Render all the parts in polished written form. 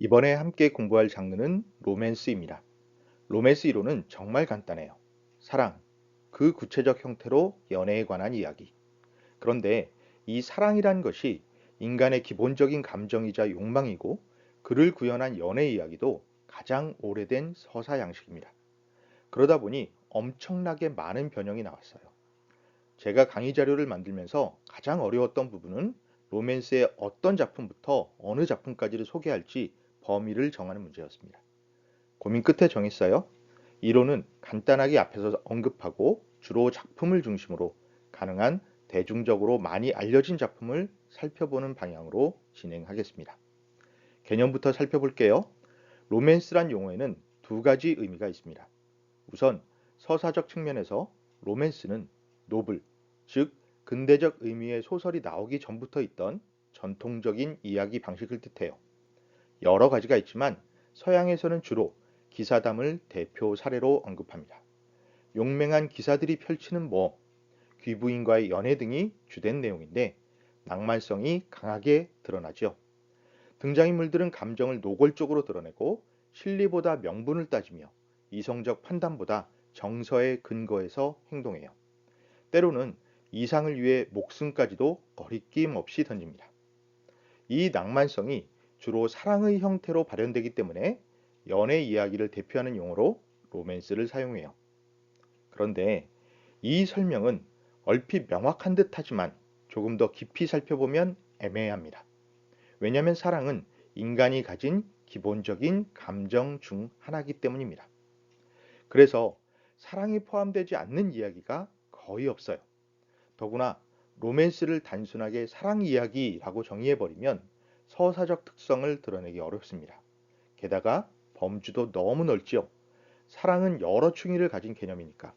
이번에 함께 공부할 장르는 로맨스입니다. 로맨스 이론은 정말 간단해요. 사랑, 그 구체적 형태로 연애에 관한 이야기. 그런데 이 사랑이란 것이 인간의 기본적인 감정이자 욕망이고 그를 구현한 연애 이야기도 가장 오래된 서사 양식입니다. 그러다 보니 엄청나게 많은 변형이 나왔어요. 제가 강의 자료를 만들면서 가장 어려웠던 부분은 로맨스의 어떤 작품부터 어느 작품까지를 소개할지 범위를 정하는 문제였습니다. 고민 끝에 정했어요. 이론은 간단하게 앞에서 언급하고 주로 작품을 중심으로 가능한 대중적으로 많이 알려진 작품을 살펴보는 방향으로 진행하겠습니다. 개념부터 살펴볼게요. 로맨스란 용어에는 두 가지 의미가 있습니다. 우선 서사적 측면에서 로맨스는 노블, 즉 근대적 의미의 소설이 나오기 전부터 있던 전통적인 이야기 방식을 뜻해요. 여러 가지가 있지만 서양에서는 주로 기사담을 대표 사례로 언급합니다. 용맹한 기사들이 펼치는 귀부인과의 연애 등이 주된 내용인데 낭만성이 강하게 드러나죠. 등장인물들은 감정을 노골적으로 드러내고 실리보다 명분을 따지며 이성적 판단보다 정서에 근거해서 행동해요. 때로는 이상을 위해 목숨까지도 거리낌 없이 던집니다. 이 낭만성이 주로 사랑의 형태로 발현되기 때문에 연애 이야기를 대표하는 용어로 로맨스를 사용해요. 그런데 이 설명은 얼핏 명확한 듯 하지만 조금 더 깊이 살펴보면 애매합니다. 왜냐하면 사랑은 인간이 가진 기본적인 감정 중 하나이기 때문입니다. 그래서 사랑이 포함되지 않는 이야기가 거의 없어요. 더구나 로맨스를 단순하게 사랑 이야기라고 정의해버리면 서사적 특성을 드러내기 어렵습니다. 게다가 범주도 너무 넓지요. 사랑은 여러 충의를 가진 개념이니까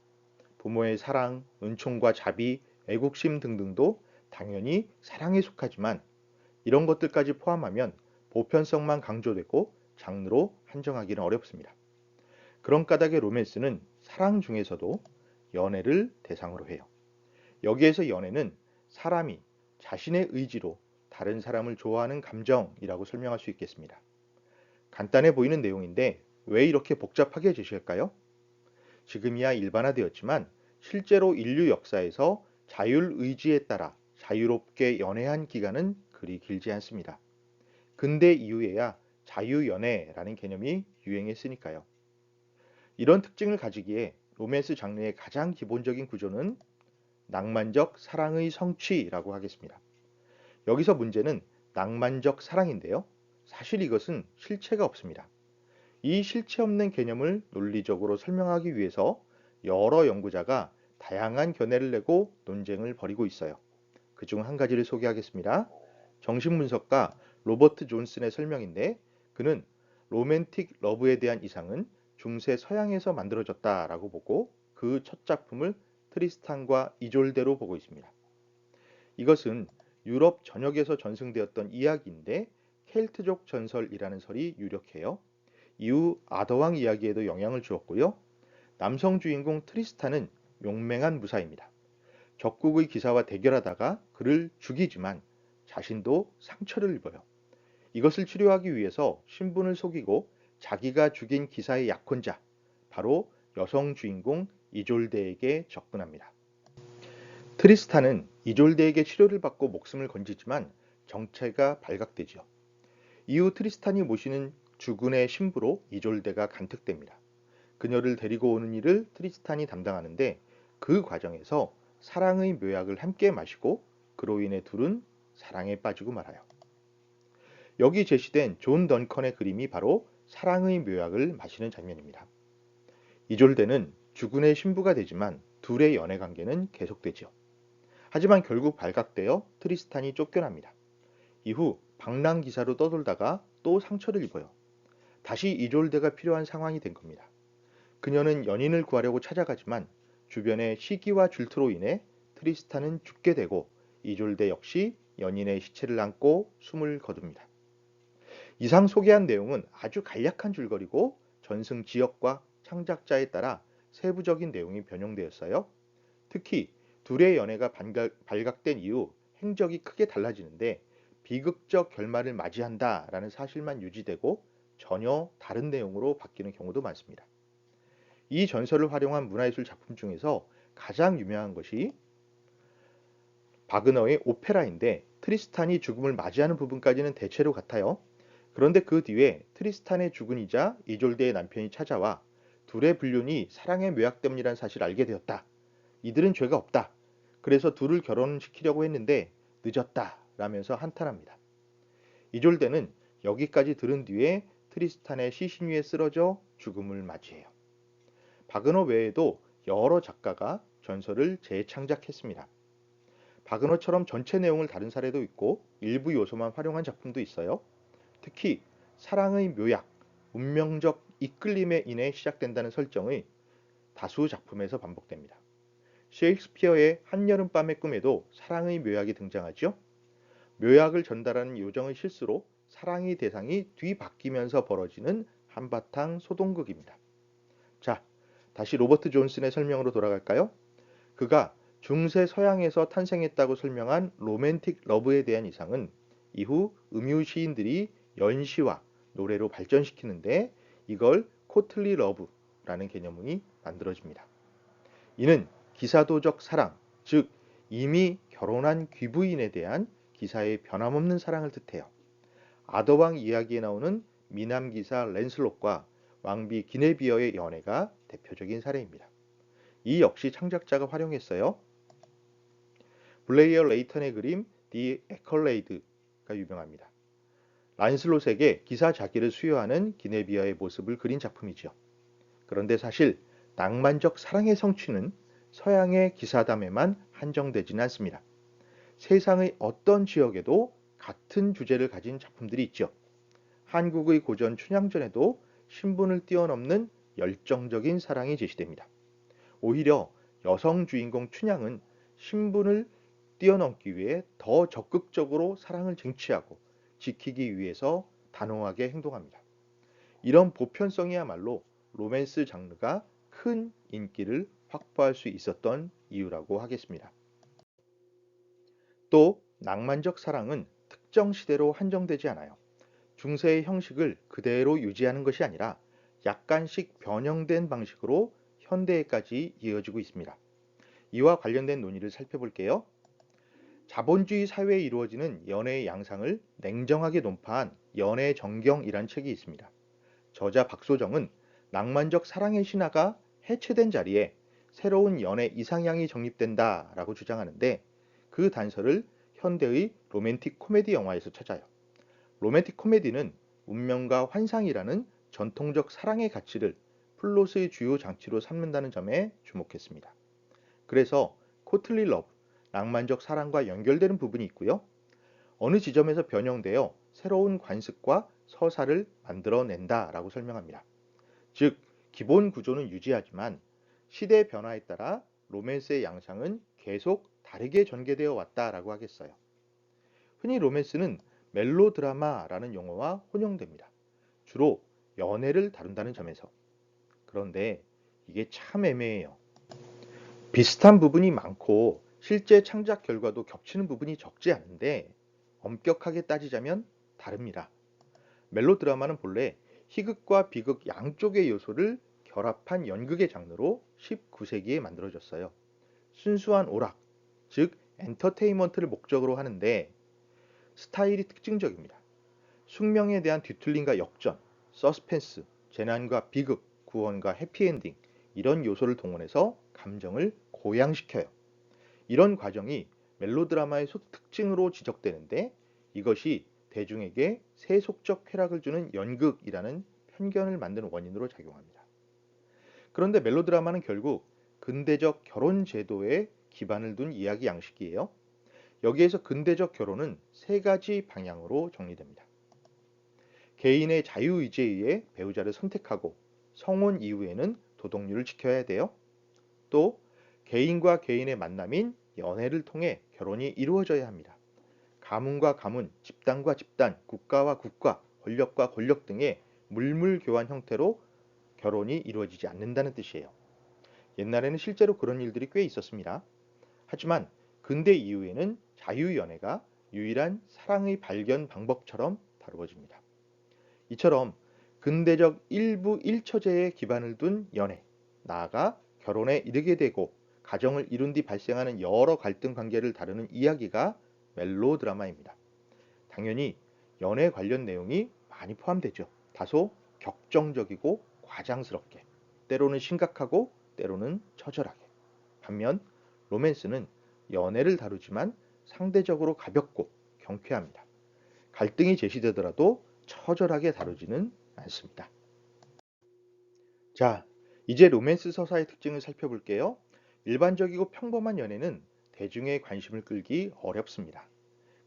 부모의 사랑, 은총과 자비, 애국심 등등도 당연히 사랑에 속하지만 이런 것들까지 포함하면 보편성만 강조되고 장르로 한정하기는 어렵습니다. 그런 까닭에 로맨스는 사랑 중에서도 연애를 대상으로 해요. 여기에서 연애는 사람이 자신의 의지로 다른 사람을 좋아하는 감정이라고 설명할 수 있겠습니다. 간단해 보이는 내용인데 왜 이렇게 복잡하게 제시할까요? 지금이야 일반화되었지만 실제로 인류 역사에서 자율의지에 따라 자유롭게 연애한 기간은 그리 길지 않습니다. 근대 이후에야 자유연애라는 개념이 유행했으니까요. 이런 특징을 가지기에 로맨스 장르의 가장 기본적인 구조는 낭만적 사랑의 성취라고 하겠습니다. 여기서 문제는 낭만적 사랑인데요. 사실 이것은 실체가 없습니다. 이 실체 없는 개념을 논리적으로 설명하기 위해서 여러 연구자가 다양한 견해를 내고 논쟁을 벌이고 있어요. 그중 한 가지를 소개하겠습니다. 정신분석가 로버트 존슨의 설명인데 그는 로맨틱 러브에 대한 이상은 중세 서양에서 만들어졌다라고 보고 그 첫 작품을 트리스탄과 이졸데로 보고 있습니다. 이것은 유럽 전역에서 전승되었던 이야기인데 켈트족 전설이라는 설이 유력해요. 이후 아더왕 이야기에도 영향을 주었고요. 남성 주인공 트리스탄은 용맹한 무사입니다. 적국의 기사와 대결하다가 그를 죽이지만 자신도 상처를 입어요. 이것을 치료하기 위해서 신분을 속이고 자기가 죽인 기사의 약혼자, 바로 여성 주인공 이졸데에게 접근합니다. 트리스탄은 이졸데에게 치료를 받고 목숨을 건지지만 정체가 발각되죠. 이후 트리스탄이 모시는 주군의 신부로 이졸데가 간특됩니다. 그녀를 데리고 오는 일을 트리스탄이 담당하는데 그 과정에서 사랑의 묘약을 함께 마시고 그로 인해 둘은 사랑에 빠지고 말아요. 여기 제시된 존 던컨의 그림이 바로 사랑의 묘약을 마시는 장면입니다. 이졸데는 주군의 신부가 되지만 둘의 연애 관계는 계속되죠. 하지만 결국 발각되어 트리스탄이 쫓겨납니다. 이후 방랑 기사로 떠돌다가 또 상처를 입어요. 다시 이졸데가 필요한 상황이 된 겁니다. 그녀는 연인을 구하려고 찾아가지만 주변의 시기와 질투로 인해 트리스탄은 죽게 되고 이졸데 역시 연인의 시체를 안고 숨을 거둡니다. 이상 소개한 내용은 아주 간략한 줄거리고 전승 지역과 창작자에 따라 세부적인 내용이 변형되었어요. 특히 둘의 연애가 발각된 이후 행적이 크게 달라지는데 비극적 결말을 맞이한다라는 사실만 유지되고 전혀 다른 내용으로 바뀌는 경우도 많습니다. 이 전설을 활용한 문화예술 작품 중에서 가장 유명한 것이 바그너의 오페라인데 트리스탄이 죽음을 맞이하는 부분까지는 대체로 같아요. 그런데 그 뒤에 트리스탄의 죽은이자 이졸데의 남편이 찾아와 둘의 불륜이 사랑의 묘약 때문이라는 사실을 알게 되었다. 이들은 죄가 없다. 그래서 둘을 결혼시키려고 했는데 늦었다. 라면서 한탄합니다. 이졸데는 여기까지 들은 뒤에 트리스탄의 시신 위에 쓰러져 죽음을 맞이해요. 바그너 외에도 여러 작가가 전설을 재창작했습니다. 바그너처럼 전체 내용을 다룬 사례도 있고 일부 요소만 활용한 작품도 있어요. 특히 사랑의 묘약, 운명적 이끌림에 인해 시작된다는 설정의 다수 작품에서 반복됩니다. 셰익스피어의 한여름밤의 꿈에도 사랑의 묘약이 등장하죠. 묘약을 전달하는 요정의 실수로 사랑의 대상이 뒤바뀌면서 벌어지는 한바탕 소동극입니다. 자, 다시 로버트 존슨의 설명으로 돌아갈까요? 그가 중세 서양에서 탄생했다고 설명한 로맨틱 러브에 대한 이상은 이후 음유 시인들이 연시와 노래로 발전시키는데 이걸 코틀리 러브라는 개념이 만들어집니다. 이는 기사도적 사랑, 즉 이미 결혼한 귀부인에 대한 기사의 변함없는 사랑을 뜻해요. 아더왕 이야기에 나오는 미남기사 랜슬롯과 왕비 기네비어의 연애가 대표적인 사례입니다. 이 역시 창작자가 활용했어요. 블레이어 레이턴의 그림 디 에컬레이드가 유명합니다. 란슬롯에게 기사 자기를 수여하는 기네비어의 모습을 그린 작품이죠. 그런데 사실 낭만적 사랑의 성취는 서양의 기사담에만 한정되지는 않습니다. 세상의 어떤 지역에도 같은 주제를 가진 작품들이 있죠. 한국의 고전 춘향전에도 신분을 뛰어넘는 열정적인 사랑이 제시됩니다. 오히려 여성 주인공 춘향은 신분을 뛰어넘기 위해 더 적극적으로 사랑을 쟁취하고 지키기 위해서 단호하게 행동합니다. 이런 보편성이야말로 로맨스 장르가 큰 인기를 확보할 수 있었던 이유라고 하겠습니다. 또 낭만적 사랑은 특정 시대로 한정되지 않아요. 중세의 형식을 그대로 유지하는 것이 아니라 약간씩 변형된 방식으로 현대에까지 이어지고 있습니다. 이와 관련된 논의를 살펴볼게요. 자본주의 사회에 이루어지는 연애의 양상을 냉정하게 논파한 연애 정경이란 책이 있습니다. 저자 박소정은 낭만적 사랑의 신화가 해체된 자리에 새로운 연애 이상향이 정립된다라고 주장하는데 그 단서를 현대의 로맨틱 코미디 영화에서 찾아요. 로맨틱 코미디는 운명과 환상이라는 전통적 사랑의 가치를 플롯의 주요 장치로 삼는다는 점에 주목했습니다. 그래서 코틀리 러브, 낭만적 사랑과 연결되는 부분이 있고요. 어느 지점에서 변형되어 새로운 관습과 서사를 만들어낸다라고 설명합니다. 즉, 기본 구조는 유지하지만 시대 변화에 따라 로맨스의 양상은 계속 다르게 전개되어 왔다라고 하겠어요. 흔히 로맨스는 멜로드라마라는 용어와 혼용됩니다. 주로 연애를 다룬다는 점에서. 그런데 이게 참 애매해요. 비슷한 부분이 많고 실제 창작 결과도 겹치는 부분이 적지 않은데 엄격하게 따지자면 다릅니다. 멜로드라마는 본래 희극과 비극 양쪽의 요소를 결합한 연극의 장르로 19세기에 만들어졌어요. 순수한 오락, 즉 엔터테인먼트를 목적으로 하는데 스타일이 특징적입니다. 숙명에 대한 뒤틀림과 역전, 서스펜스, 재난과 비극, 구원과 해피엔딩 이런 요소를 동원해서 감정을 고양시켜요. 이런 과정이 멜로드라마의 특징으로 지적되는데 이것이 대중에게 세속적 쾌락을 주는 연극이라는 편견을 만드는 원인으로 작용합니다. 그런데 멜로드라마는 결국 근대적 결혼 제도에 기반을 둔 이야기 양식이에요. 여기에서 근대적 결혼은 세 가지 방향으로 정리됩니다. 개인의 자유의지에 의해 배우자를 선택하고 성혼 이후에는 도덕률을 지켜야 돼요. 또 개인과 개인의 만남인 연애를 통해 결혼이 이루어져야 합니다. 가문과 가문, 집단과 집단, 국가와 국가, 권력과 권력 등의 물물 교환 형태로 결혼이 이루어지지 않는다는 뜻이에요. 옛날에는 실제로 그런 일들이 꽤 있었습니다. 하지만 근대 이후에는 자유연애가 유일한 사랑의 발견 방법처럼 다루어집니다. 이처럼 근대적 일부 일처제에 기반을 둔 연애, 나아가 결혼에 이르게 되고 가정을 이룬 뒤 발생하는 여러 갈등 관계를 다루는 이야기가 멜로드라마입니다. 당연히 연애 관련 내용이 많이 포함되죠. 다소 격정적이고 과장스럽게, 때로는 심각하고 때로는 처절하게. 반면 로맨스는 연애를 다루지만 상대적으로 가볍고 경쾌합니다. 갈등이 제시되더라도 처절하게 다루지는 않습니다. 자, 이제 로맨스 서사의 특징을 살펴볼게요. 일반적이고 평범한 연애는 대중의 관심을 끌기 어렵습니다.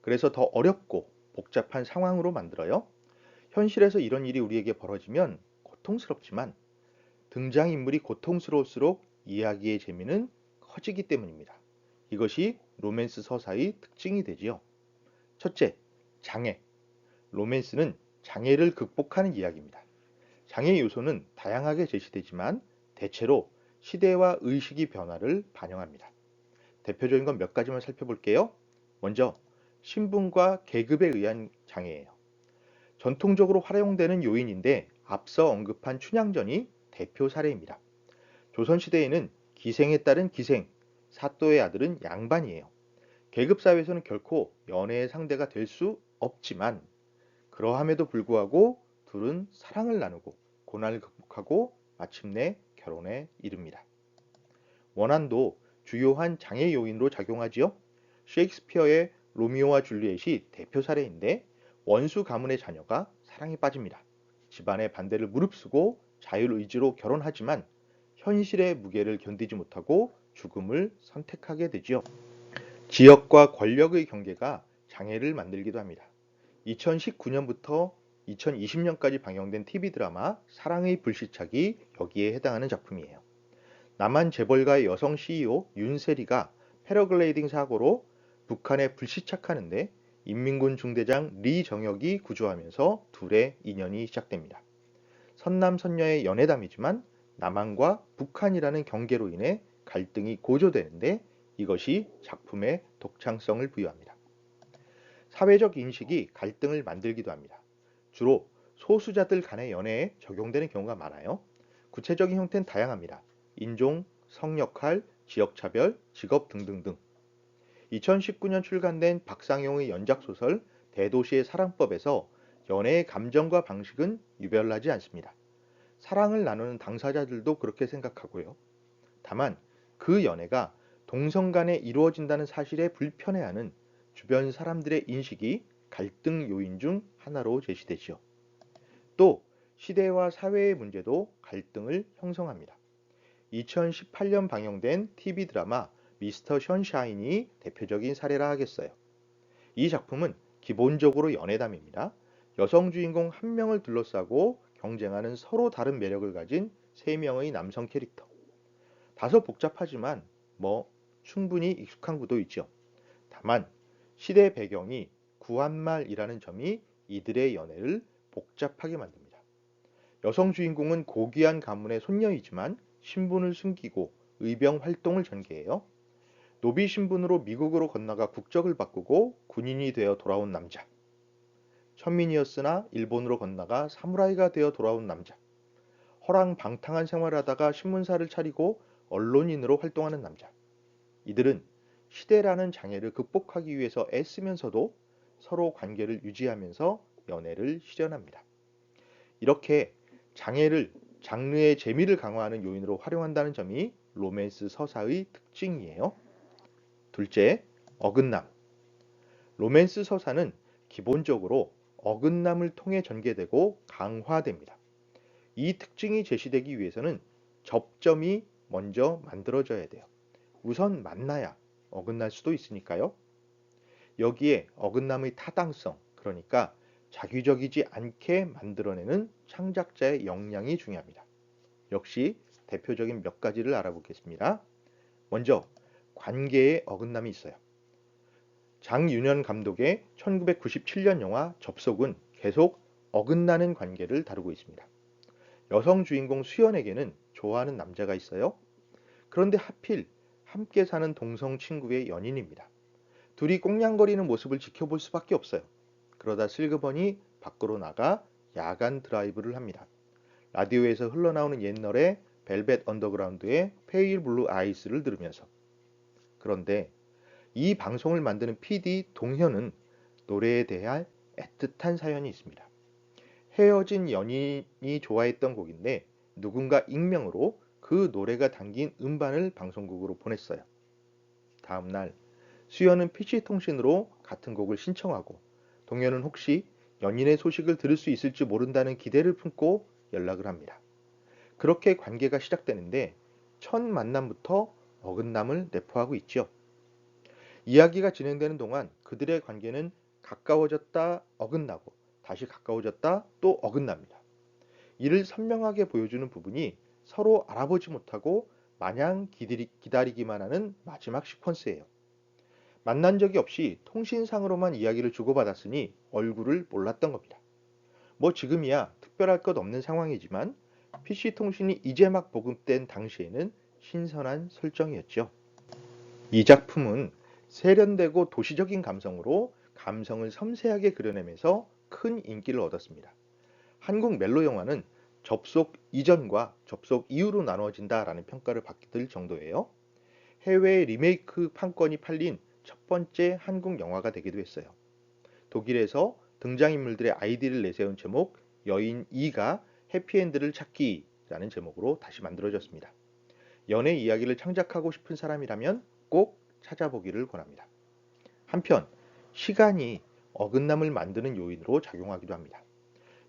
그래서 더 어렵고 복잡한 상황으로 만들어요. 현실에서 이런 일이 우리에게 벌어지면 고통스럽지만 등장인물이 고통스러울수록 이야기의 재미는 커지기 때문입니다. 이것이 로맨스 서사의 특징이 되지요. 첫째, 장애. 로맨스는 장애를 극복하는 이야기입니다. 장애 요소는 다양하게 제시되지만 대체로 시대와 의식의 변화를 반영합니다. 대표적인 건 몇 가지만 살펴볼게요. 먼저, 신분과 계급에 의한 장애예요. 전통적으로 활용되는 요인인데 앞서 언급한 춘향전이 대표 사례입니다. 조선시대에는 기생에 따른 기생, 사또의 아들은 양반이에요. 계급사회에서는 결코 연애의 상대가 될 수 없지만 그러함에도 불구하고 둘은 사랑을 나누고 고난을 극복하고 마침내 결혼에 이릅니다. 원한도 주요한 장애 요인으로 작용하지요. 셰익스피어의 로미오와 줄리엣이 대표 사례인데 원수 가문의 자녀가 사랑에 빠집니다. 집안의 반대를 무릅쓰고 자율의지로 결혼하지만 현실의 무게를 견디지 못하고 죽음을 선택하게 되지요. 지역과 권력의 경계가 장애를 만들기도 합니다. 2019년부터 2020년까지 방영된 TV 드라마 사랑의 불시착이 여기에 해당하는 작품이에요. 남한 재벌가의 여성 CEO 윤세리가 패러글라이딩 사고로 북한에 불시착하는데 인민군 중대장 리정혁이 구조하면서 둘의 인연이 시작됩니다. 선남선녀의 연애담이지만 남한과 북한이라는 경계로 인해 갈등이 고조되는데 이것이 작품의 독창성을 부여합니다. 사회적 인식이 갈등을 만들기도 합니다. 주로 소수자들 간의 연애에 적용되는 경우가 많아요. 구체적인 형태는 다양합니다. 인종, 성역할, 지역차별, 직업 등등등. 2019년 출간된 박상용의 연작소설 대도시의 사랑법에서 연애의 감정과 방식은 유별나지 않습니다. 사랑을 나누는 당사자들도 그렇게 생각하고요. 다만 그 연애가 동성 간에 이루어진다는 사실에 불편해하는 주변 사람들의 인식이 갈등 요인 중 하나로 제시되지요. 또 시대와 사회의 문제도 갈등을 형성합니다. 2018년 방영된 TV 드라마 미스터 션샤인이 대표적인 사례라 하겠어요. 이 작품은 기본적으로 연애담입니다. 여성 주인공 한 명을 둘러싸고 경쟁하는 서로 다른 매력을 가진 세 명의 남성 캐릭터. 다소 복잡하지만 충분히 익숙한 구도 있죠. 다만 시대 배경이 구한말이라는 점이 이들의 연애를 복잡하게 만듭니다. 여성 주인공은 고귀한 가문의 손녀이지만 신분을 숨기고 의병 활동을 전개해요. 노비 신분으로 미국으로 건너가 국적을 바꾸고 군인이 되어 돌아온 남자. 천민이었으나 일본으로 건너가 사무라이가 되어 돌아온 남자. 허랑방탕한 생활을 하다가 신문사를 차리고 언론인으로 활동하는 남자. 이들은 시대라는 장애를 극복하기 위해서 애쓰면서도 서로 관계를 유지하면서 연애를 실현합니다. 이렇게 장애를 장르의 재미를 강화하는 요인으로 활용한다는 점이 로맨스 서사의 특징이에요. 둘째, 어긋남. 로맨스 서사는 기본적으로 어긋남을 통해 전개되고 강화됩니다. 이 특징이 제시되기 위해서는 접점이 먼저 만들어져야 돼요. 우선 만나야 어긋날 수도 있으니까요. 여기에 어긋남의 타당성, 그러니까 자기적이지 않게 만들어내는 창작자의 역량이 중요합니다. 역시 대표적인 몇 가지를 알아보겠습니다. 먼저 관계에 어긋남이 있어요. 장윤현 감독의 1997년 영화 접속은 계속 어긋나는 관계를 다루고 있습니다. 여성 주인공 수연에게는 좋아하는 남자가 있어요. 그런데 하필 함께 사는 동성 친구의 연인입니다. 둘이 꽁냥거리는 모습을 지켜볼 수밖에 없어요. 그러다 슬그머니 밖으로 나가 야간 드라이브를 합니다. 라디오에서 흘러나오는 옛 노래 벨벳 언더그라운드의 페일 블루 아이스를 들으면서. 그런데 이 방송을 만드는 PD 동현은 노래에 대한 애틋한 사연이 있습니다. 헤어진 연인이 좋아했던 곡인데 누군가 익명으로 그 노래가 담긴 음반을 방송국으로 보냈어요. 다음날 수연은 PC통신으로 같은 곡을 신청하고 동현은 혹시 연인의 소식을 들을 수 있을지 모른다는 기대를 품고 연락을 합니다. 그렇게 관계가 시작되는데 첫 만남부터 어긋남을 내포하고 있죠. 이야기가 진행되는 동안 그들의 관계는 가까워졌다 어긋나고 다시 가까워졌다 또 어긋납니다. 이를 선명하게 보여주는 부분이 서로 알아보지 못하고 마냥 기다리기만 하는 마지막 시퀀스예요. 만난 적이 없이 통신상으로만 이야기를 주고받았으니 얼굴을 몰랐던 겁니다. 뭐 지금이야 특별할 것 없는 상황이지만 PC통신이 이제 막 보급된 당시에는 신선한 설정이었죠. 이 작품은 세련되고 도시적인 감성으로 감성을 섬세하게 그려내면서 큰 인기를 얻었습니다. 한국 멜로 영화는 접속 이전과 접속 이후로 나눠진다라는 평가를 받을 정도예요. 해외 리메이크 판권이 팔린 첫 번째 한국 영화가 되기도 했어요. 독일에서 등장인물들의 아이디를 내세운 제목 여인 2가 해피엔드를 찾기라는 제목으로 다시 만들어졌습니다. 연애 이야기를 창작하고 싶은 사람이라면 꼭 찾아보기를 권합니다. 한편 시간이 어긋남을 만드는 요인으로 작용하기도 합니다.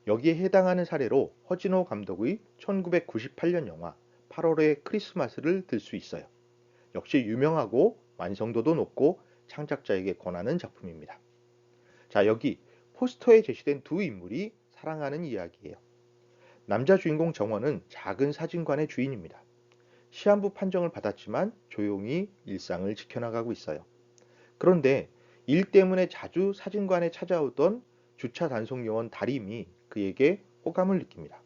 여기에 해당하는 사례로 허진호 감독의 1998년 영화 8월의 크리스마스를 들 수 있어요. 역시 유명하고 완성도도 높고 창작자에게 권하는 작품입니다. 자, 여기 포스터에 제시된 두 인물이 사랑하는 이야기예요. 남자 주인공 정원은 작은 사진관의 주인입니다. 시한부 판정을 받았지만 조용히 일상을 지켜나가고 있어요. 그런데 일 때문에 자주 사진관에 찾아오던 주차 단속 요원 다림이 그에게 호감을 느낍니다.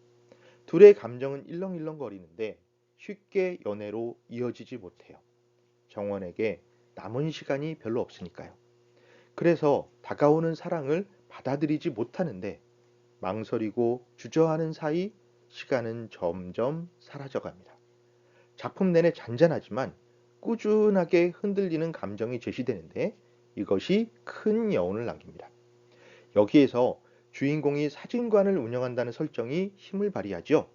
둘의 감정은 일렁일렁거리는데 쉽게 연애로 이어지지 못해요. 정원에게 남은 시간이 별로 없으니까요. 그래서 다가오는 사랑을 받아들이지 못하는데 망설이고 주저하는 사이 시간은 점점 사라져갑니다. 작품 내내 잔잔하지만 꾸준하게 흔들리는 감정이 제시되는데 이것이 큰 여운을 남깁니다. 여기에서 주인공이 사진관을 운영한다는 설정이 힘을 발휘하죠.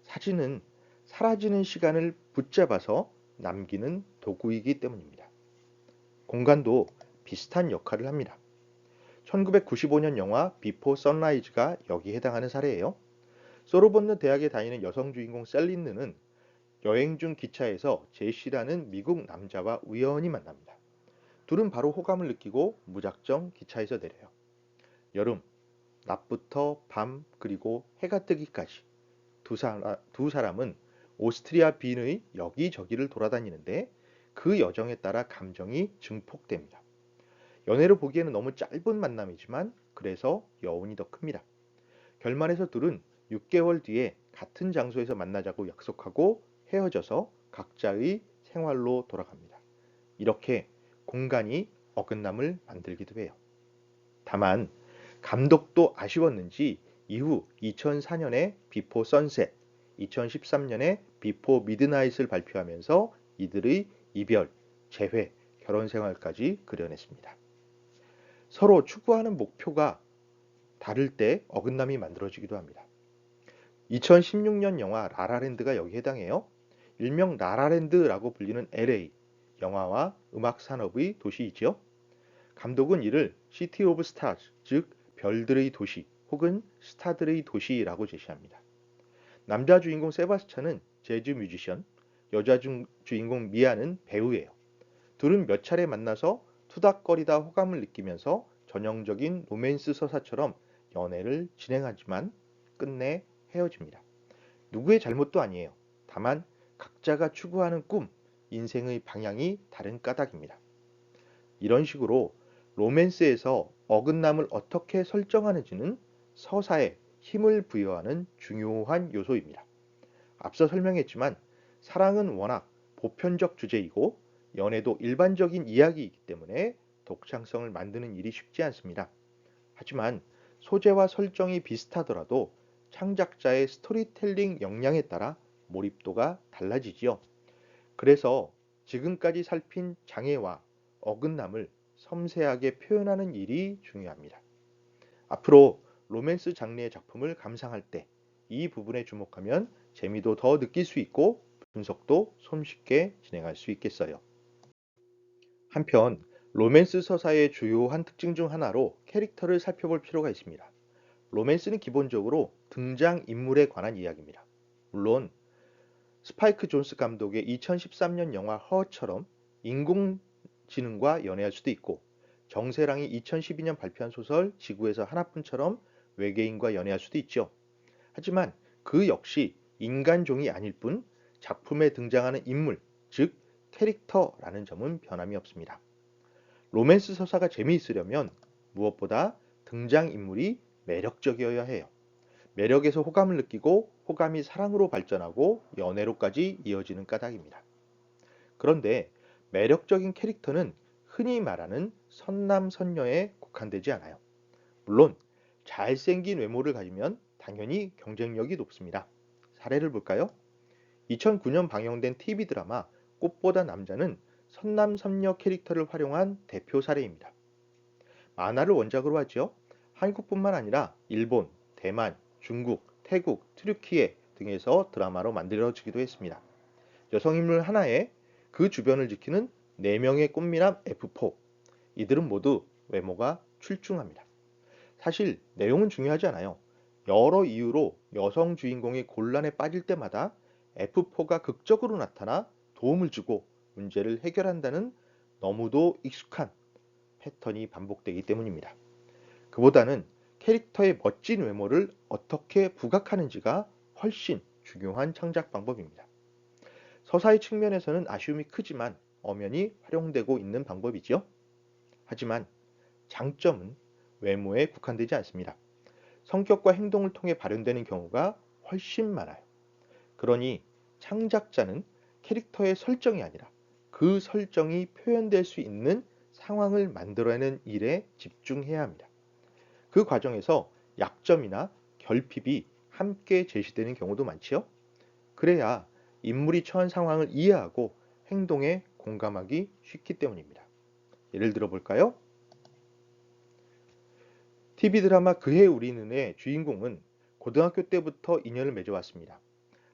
사진은 사라지는 시간을 붙잡아서 남기는 도구이기 때문입니다. 공간도 비슷한 역할을 합니다. 1995년 영화 비포 선라이즈가 여기에 해당하는 사례예요. 소르본느 대학에 다니는 여성 주인공 셀린느는 여행 중 기차에서 제시라는 미국 남자와 우연히 만납니다. 둘은 바로 호감을 느끼고 무작정 기차에서 내려요. 여름, 낮부터 밤 그리고 해가 뜨기까지 두 사람은 오스트리아 빈의 여기저기를 돌아다니는데 그 여정에 따라 감정이 증폭됩니다. 연애로 보기에는 너무 짧은 만남이지만 그래서 여운이 더 큽니다. 결말에서 둘은 6개월 뒤에 같은 장소에서 만나자고 약속하고 헤어져서 각자의 생활로 돌아갑니다. 이렇게 공간이 어긋남을 만들기도 해요. 다만 감독도 아쉬웠는지 이후 2004년에 비포 선셋, 2013년에 비포 미드나잇을 발표하면서 이들의 이별, 재회, 결혼 생활까지 그려냈습니다. 서로 추구하는 목표가 다를 때 어긋남이 만들어지기도 합니다. 2016년 영화 라라랜드가 여기 해당해요. 일명 라라랜드라고 불리는 LA, 영화와 음악 산업의 도시이지요. 감독은 이를 시티 오브 스타즈, 즉 별들의 도시 혹은 스타들의 도시라고 제시합니다. 남자 주인공 세바스찬은 재즈 뮤지션, 여자 주인공 미아는 배우예요. 둘은 몇 차례 만나서 투닥거리다 호감을 느끼면서 전형적인 로맨스 서사처럼 연애를 진행하지만 끝내 헤어집니다. 누구의 잘못도 아니에요. 다만 각자가 추구하는 꿈, 인생의 방향이 다른 까닭입니다. 이런 식으로 로맨스에서 어긋남을 어떻게 설정하는지는 서사에 힘을 부여하는 중요한 요소입니다. 앞서 설명했지만 사랑은 워낙 보편적 주제이고 연애도 일반적인 이야기이기 때문에 독창성을 만드는 일이 쉽지 않습니다. 하지만 소재와 설정이 비슷하더라도 창작자의 스토리텔링 역량에 따라 몰입도가 달라지지요. 그래서 지금까지 살핀 장애와 어긋남을 섬세하게 표현하는 일이 중요합니다. 앞으로 로맨스 장르의 작품을 감상할 때 이 부분에 주목하면 재미도 더 느낄 수 있고 분석도 손쉽게 진행할 수 있겠어요. 한편 로맨스 서사의 주요한 특징 중 하나로 캐릭터를 살펴볼 필요가 있습니다. 로맨스는 기본적으로 등장인물에 관한 이야기입니다. 물론 스파이크 존스 감독의 2013년 영화 허처럼 인공지능과 연애할 수도 있고 정세랑이 2012년 발표한 소설 지구에서 하나뿐처럼 외계인과 연애할 수도 있죠. 하지만 그 역시 인간종이 아닐 뿐 작품에 등장하는 인물, 즉 캐릭터라는 점은 변함이 없습니다. 로맨스 서사가 재미있으려면 무엇보다 등장인물이 매력적이어야 해요. 매력에서 호감을 느끼고 호감이 사랑으로 발전하고 연애로까지 이어지는 까닭입니다. 그런데 매력적인 캐릭터는 흔히 말하는 선남선녀에 국한되지 않아요. 물론 잘생긴 외모를 가지면 당연히 경쟁력이 높습니다. 사례를 볼까요? 2009년 방영된 TV 드라마 꽃보다 남자는 선남선녀 캐릭터를 활용한 대표 사례입니다. 만화를 원작으로 하죠. 한국뿐만 아니라 일본, 대만, 중국, 태국, 트르키예 등에서 드라마로 만들어지기도 했습니다. 여성인물 하나에 그 주변을 지키는 4명의 꽃미남 F4. 이들은 모두 외모가 출중합니다. 사실 내용은 중요하지 않아요. 여러 이유로 여성 주인공이 곤란에 빠질 때마다 F4가 극적으로 나타나 도움을 주고 문제를 해결한다는 너무도 익숙한 패턴이 반복되기 때문입니다. 그보다는 캐릭터의 멋진 외모를 어떻게 부각하는지가 훨씬 중요한 창작 방법입니다. 서사의 측면에서는 아쉬움이 크지만 엄연히 활용되고 있는 방법이지요. 하지만 장점은 외모에 국한되지 않습니다. 성격과 행동을 통해 발현되는 경우가 훨씬 많아요. 그러니 창작자는 캐릭터의 설정이 아니라 그 설정이 표현될 수 있는 상황을 만들어내는 일에 집중해야 합니다. 그 과정에서 약점이나 결핍이 함께 제시되는 경우도 많지요. 그래야 인물이 처한 상황을 이해하고 행동에 공감하기 쉽기 때문입니다. 예를 들어 볼까요? TV 드라마 그해 우리 눈의 주인공은 고등학교 때부터 인연을 맺어왔습니다.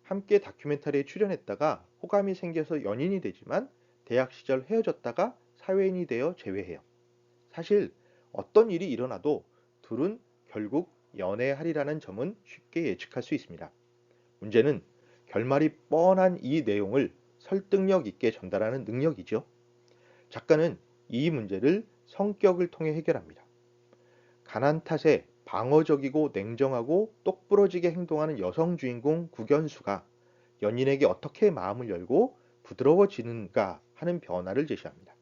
함께 다큐멘터리에 출연했다가 호감이 생겨서 연인이 되지만 대학 시절 헤어졌다가 사회인이 되어 재회해요. 사실 어떤 일이 일어나도 둘은 결국 연애하리라는 점은 쉽게 예측할 수 있습니다. 문제는 결말이 뻔한 이 내용을 설득력 있게 전달하는 능력이죠. 작가는 이 문제를 성격을 통해 해결합니다. 가난 탓에 방어적이고 냉정하고 똑부러지게 행동하는 여성 주인공 국연수가 연인에게 어떻게 마음을 열고 부드러워지는가 하는 변화를 제시합니다.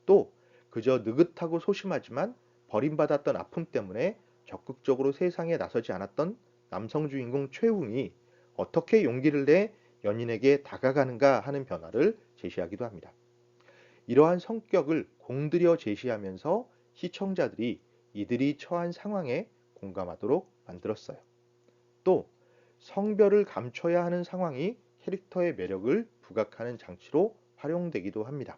또 그저 느긋하고 소심하지만 버림받았던 아픔 때문에 적극적으로 세상에 나서지 않았던 남성 주인공 최웅이 어떻게 용기를 내 연인에게 다가가는가 하는 변화를 제시하기도 합니다. 이러한 성격을 공들여 제시하면서 시청자들이 이들이 처한 상황에 공감하도록 만들었어요. 또 성별을 감춰야 하는 상황이 캐릭터의 매력을 부각하는 장치로 활용되기도 합니다.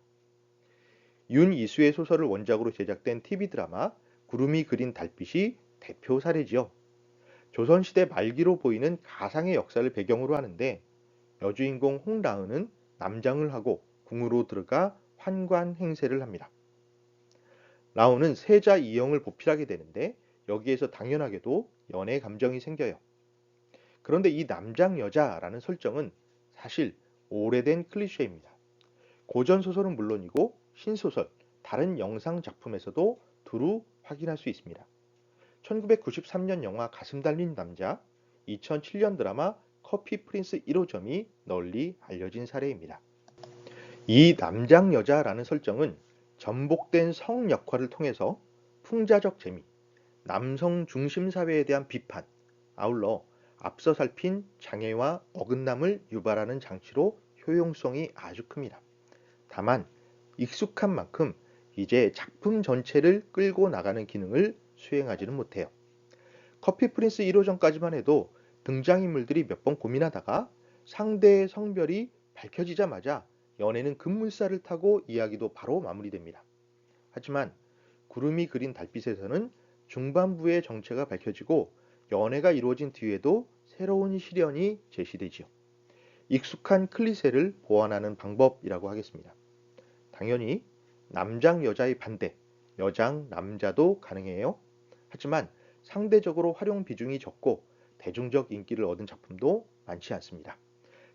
윤이수의 소설을 원작으로 제작된 TV 드라마 구름이 그린 달빛이 대표 사례지요. 조선시대 말기로 보이는 가상의 역사를 배경으로 하는데 여주인공 홍라은은 남장을 하고 궁으로 들어가 환관 행세를 합니다. 라온은 세자 이영을 보필하게 되는데 여기에서 당연하게도 연애 감정이 생겨요. 그런데 이 남장 여자라는 설정은 사실 오래된 클리셰입니다. 고전 소설은 물론이고 신소설, 다른 영상 작품에서도 두루 확인할 수 있습니다. 1993년 영화 가슴 달린 남자, 2007년 드라마 커피 프린스 1호점이 널리 알려진 사례입니다. 이 남장 여자라는 설정은 전복된 성 역할을 통해서 풍자적 재미, 남성 중심 사회에 대한 비판, 아울러 앞서 살핀 장애와 어긋남을 유발하는 장치로 효용성이 아주 큽니다. 다만 익숙한 만큼 이제 작품 전체를 끌고 나가는 기능을 수행하지는 못해요. 커피 프린스 1호전까지만 해도 등장인물들이 몇 번 고민하다가 상대의 성별이 밝혀지자마자 연애는 급물살을 타고 이야기도 바로 마무리됩니다. 하지만 구름이 그린 달빛에서는 중반부의 정체가 밝혀지고 연애가 이루어진 뒤에도 새로운 시련이 제시되지요. 익숙한 클리셰를 보완하는 방법이라고 하겠습니다. 당연히 남장 여자의 반대, 여장 남자도 가능해요. 하지만 상대적으로 활용 비중이 적고 대중적 인기를 얻은 작품도 많지 않습니다.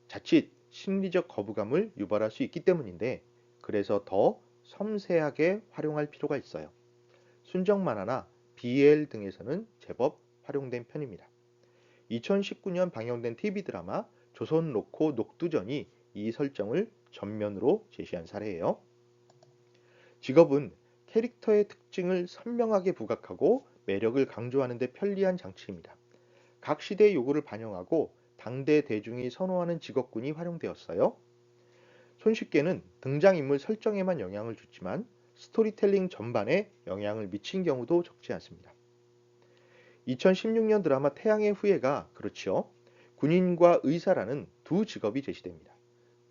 자칫 심리적 거부감을 유발할 수 있기 때문인데 그래서 더 섬세하게 활용할 필요가 있어요. 순정 만화나 BL 등에서는 제법 활용된 편입니다. 2019년 방영된 TV 드라마 조선 로코 녹두전이 이 설정을 전면으로 제시한 사례예요. 직업은 캐릭터의 특징을 선명하게 부각하고 매력을 강조하는 데 편리한 장치입니다. 각 시대의 요구를 반영하고 당대 대중이 선호하는 직업군이 활용되었어요. 손쉽게는 등장인물 설정에만 영향을 주지만 스토리텔링 전반에 영향을 미친 경우도 적지 않습니다. 2016년 드라마 태양의 후예가 그렇지요. 군인과 의사라는 두 직업이 제시됩니다.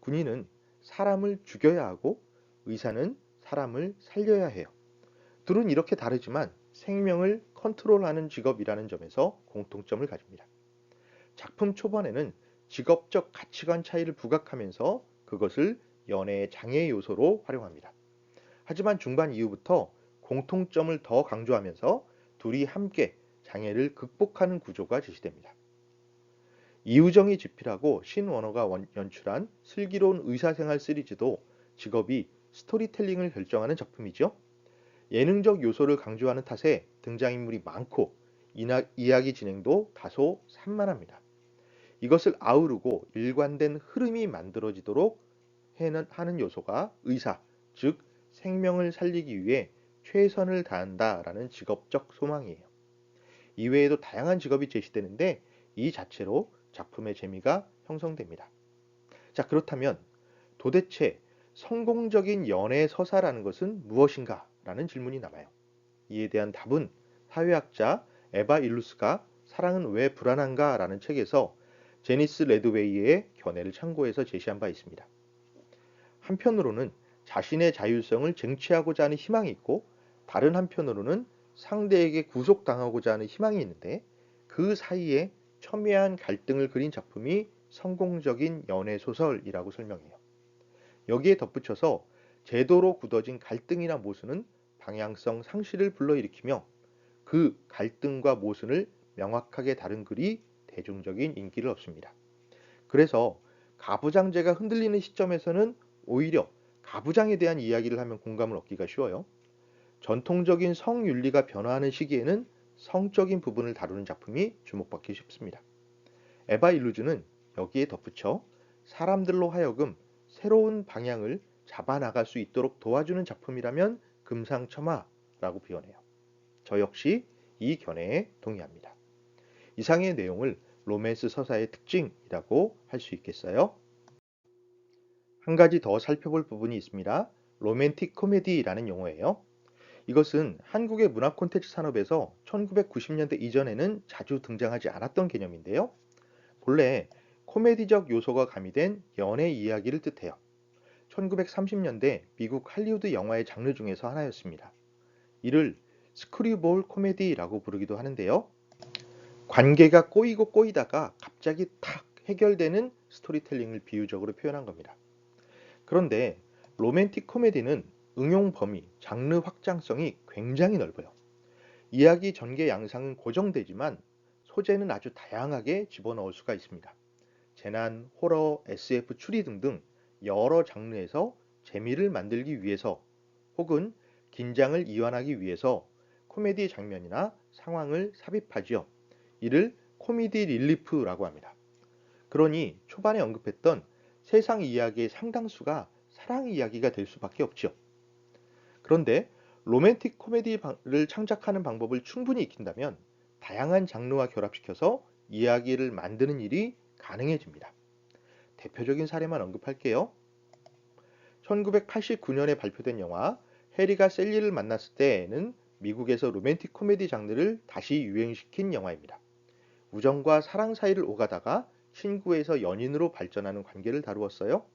군인은 사람을 죽여야 하고 의사는 사람을 살려야 해요. 둘은 이렇게 다르지만 생명을 컨트롤하는 직업이라는 점에서 공통점을 가집니다. 작품 초반에는 직업적 가치관 차이를 부각하면서 그것을 연애의 장애 요소로 활용합니다. 하지만 중반 이후부터 공통점을 더 강조하면서 둘이 함께 장애를 극복하는 구조가 제시됩니다. 이우정이 집필하고 신원어가 연출한 슬기로운 의사생활 시리즈도 직업이 스토리텔링을 결정하는 작품이죠. 예능적 요소를 강조하는 탓에 등장인물이 많고 이야기 진행도 다소 산만합니다. 이것을 아우르고 일관된 흐름이 만들어지도록 하는 요소가 의사, 즉 생명을 살리기 위해 최선을 다한다라는 직업적 소망이에요. 이외에도 다양한 직업이 제시되는데 이 자체로 작품의 재미가 형성됩니다. 자, 그렇다면 도대체 성공적인 연애 서사라는 것은 무엇인가? 라는 질문이 남아요. 이에 대한 답은 사회학자 에바 일루스가 사랑은 왜 불안한가? 라는 책에서 제니스 레드웨이의 견해를 참고해서 제시한 바 있습니다. 한편으로는 자신의 자율성을 쟁취하고자 하는 희망이 있고 다른 한편으로는 상대에게 구속당하고자 하는 희망이 있는데 그 사이에 첨예한 갈등을 그린 작품이 성공적인 연애 소설이라고 설명해요. 여기에 덧붙여서 제도로 굳어진 갈등이나 모순은 방향성 상실을 불러일으키며 그 갈등과 모순을 명확하게 다룬 글이 대중적인 인기를 얻습니다. 그래서 가부장제가 흔들리는 시점에서는 오히려 가부장에 대한 이야기를 하면 공감을 얻기가 쉬워요. 전통적인 성윤리가 변화하는 시기에는 성적인 부분을 다루는 작품이 주목받기 쉽습니다. 에바 일루즈는 여기에 덧붙여 사람들로 하여금 새로운 방향을 잡아나갈 수 있도록 도와주는 작품이라면 금상첨화라고 표현해요. 저 역시 이 견해에 동의합니다. 이상의 내용을 로맨스 서사의 특징이라고 할 수 있겠어요? 한 가지 더 살펴볼 부분이 있습니다. 로맨틱 코미디라는 용어예요. 이것은 한국의 문화 콘텐츠 산업에서 1990년대 이전에는 자주 등장하지 않았던 개념인데요. 본래 코미디적 요소가 가미된 연애 이야기를 뜻해요. 1930년대 미국 할리우드 영화의 장르 중에서 하나였습니다. 이를 스크류볼 코미디라고 부르기도 하는데요. 관계가 꼬이고 꼬이다가 갑자기 탁 해결되는 스토리텔링을 비유적으로 표현한 겁니다. 그런데 로맨틱 코미디는 응용 범위, 장르 확장성이 굉장히 넓어요. 이야기 전개 양상은 고정되지만 소재는 아주 다양하게 집어넣을 수가 있습니다. 재난, 호러, SF, 추리 등등 여러 장르에서 재미를 만들기 위해서 혹은 긴장을 이완하기 위해서 코미디 장면이나 상황을 삽입하지요. 이를 코미디 릴리프라고 합니다. 그러니 초반에 언급했던 세상 이야기의 상당수가 사랑 이야기가 될 수밖에 없죠. 그런데 로맨틱 코미디를 창작하는 방법을 충분히 익힌다면 다양한 장르와 결합시켜서 이야기를 만드는 일이 가능해집니다. 대표적인 사례만 언급할게요. 1989년에 발표된 영화 해리가 셀리를 만났을 때에는 미국에서 로맨틱 코미디 장르를 다시 유행시킨 영화입니다. 우정과 사랑 사이를 오가다가 친구에서 연인으로 발전하는 관계를 다루었어요.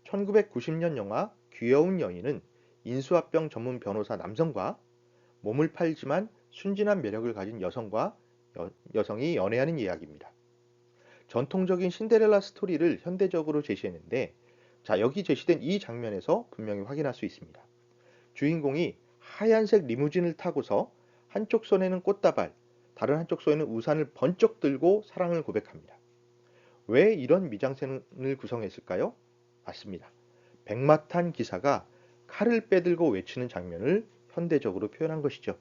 1990년 영화 귀여운 여인은 인수합병 전문 변호사 남성과 몸을 팔지만 순진한 매력을 가진 여성과 여성이 연애하는 이야기입니다. 전통적인 신데렐라 스토리를 현대적으로 제시했는데, 자, 여기 제시된 이 장면에서 분명히 확인할 수 있습니다. 주인공이 하얀색 리무진을 타고서 한쪽 손에는 꽃다발, 다른 한쪽 손에는 우산을 번쩍 들고 사랑을 고백합니다. 왜 이런 미장센을 구성했을까요? 맞습니다. 백마탄 기사가 칼을 빼들고 외치는 장면을 현대적으로 표현한 것이죠.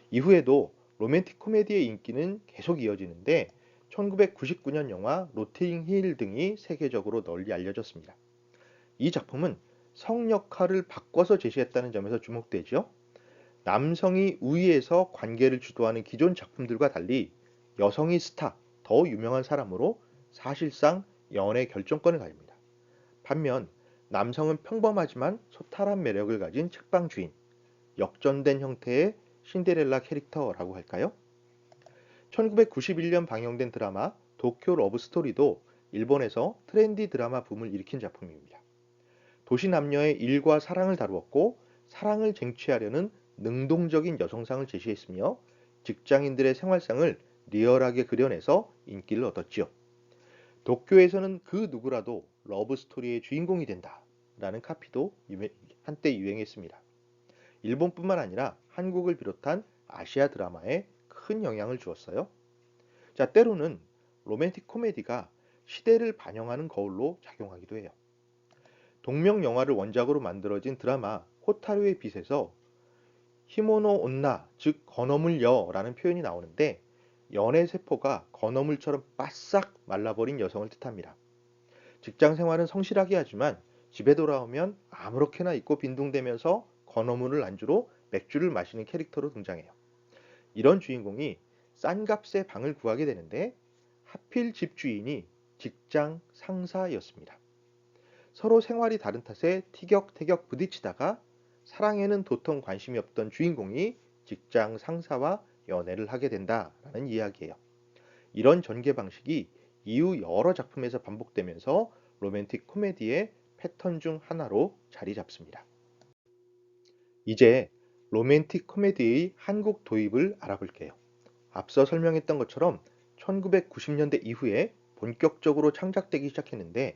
이후에도 로맨틱 코미디의 인기는 계속 이어지는데 1999년 영화 노팅 힐 등이 세계적으로 널리 알려졌습니다. 이 작품은 성 역할을 바꿔서 제시했다는 점에서 주목되죠. 남성이 우위에서 관계를 주도하는 기존 작품들과 달리 여성이 스타, 더 유명한 사람으로 사실상 연애 결정권을 가집니다. 반면 남성은 평범하지만 소탈한 매력을 가진 책방 주인, 역전된 형태의 신데렐라 캐릭터라고 할까요? 1991년 방영된 드라마 도쿄 러브 스토리도 일본에서 트렌디 드라마 붐을 일으킨 작품입니다. 도시 남녀의 일과 사랑을 다루었고 사랑을 쟁취하려는 능동적인 여성상을 제시했으며 직장인들의 생활상을 리얼하게 그려내서 인기를 얻었지요. 도쿄에서는 그 누구라도 러브 스토리의 주인공이 된다 라는 카피도 한때 유행했습니다. 일본뿐만 아니라 한국을 비롯한 아시아 드라마에 큰 영향을 주었어요. 자, 때로는 로맨틱 코미디가 시대를 반영하는 거울로 작용하기도 해요. 동명 영화를 원작으로 만들어진 드라마 호타루의 빛에서 히모노 온나, 즉 건어물여라는 표현이 나오는데 연애 세포가 건어물처럼 바싹 말라버린 여성을 뜻합니다. 직장 생활은 성실하게 하지만 집에 돌아오면 아무렇게나 입고 빈둥대면서 건어물을 안주로 맥주를 마시는 캐릭터로 등장해요. 이런 주인공이 싼 값에 방을 구하게 되는데 하필 집주인이 직장 상사였습니다. 서로 생활이 다른 탓에 티격태격 부딪히다가 사랑에는 도통 관심이 없던 주인공이 직장 상사와 연애를 하게 된다라는 이야기예요. 이런 전개 방식이 이후 여러 작품에서 반복되면서 로맨틱 코미디의 패턴 중 하나로 자리 잡습니다. 이제 로맨틱 코미디의 한국 도입을 알아볼게요. 앞서 설명했던 것처럼 1990년대 이후에 본격적으로 창작되기 시작했는데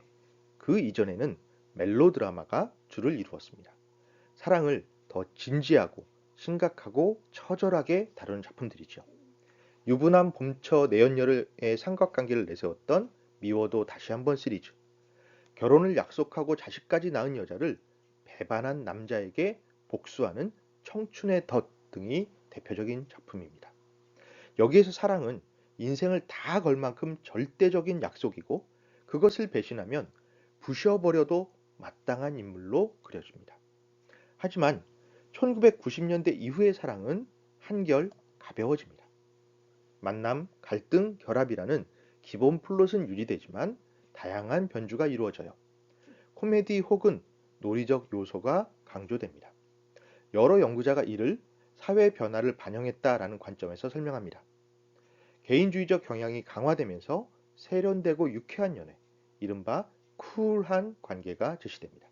그 이전에는 멜로드라마가 주를 이루었습니다. 사랑을 더 진지하고 심각하고 처절하게 다루는 작품들이죠. 유부남 봄처 내연녀의 삼각관계를 내세웠던 미워도 다시 한번 시리즈, 결혼을 약속하고 자식까지 낳은 여자를 배반한 남자에게 복수하는 청춘의 덫 등이 대표적인 작품입니다. 여기에서 사랑은 인생을 다 걸 만큼 절대적인 약속이고 그것을 배신하면 부셔버려도 마땅한 인물로 그려집니다. 하지만 1990년대 이후의 사랑은 한결 가벼워집니다. 만남, 갈등, 결합이라는 기본 플롯은 유지되지만 다양한 변주가 이루어져요. 코미디 혹은 놀이적 요소가 강조됩니다. 여러 연구자가 이를 사회 변화를 반영했다라는 관점에서 설명합니다. 개인주의적 경향이 강화되면서 세련되고 유쾌한 연애, 이른바 쿨한 관계가 제시됩니다.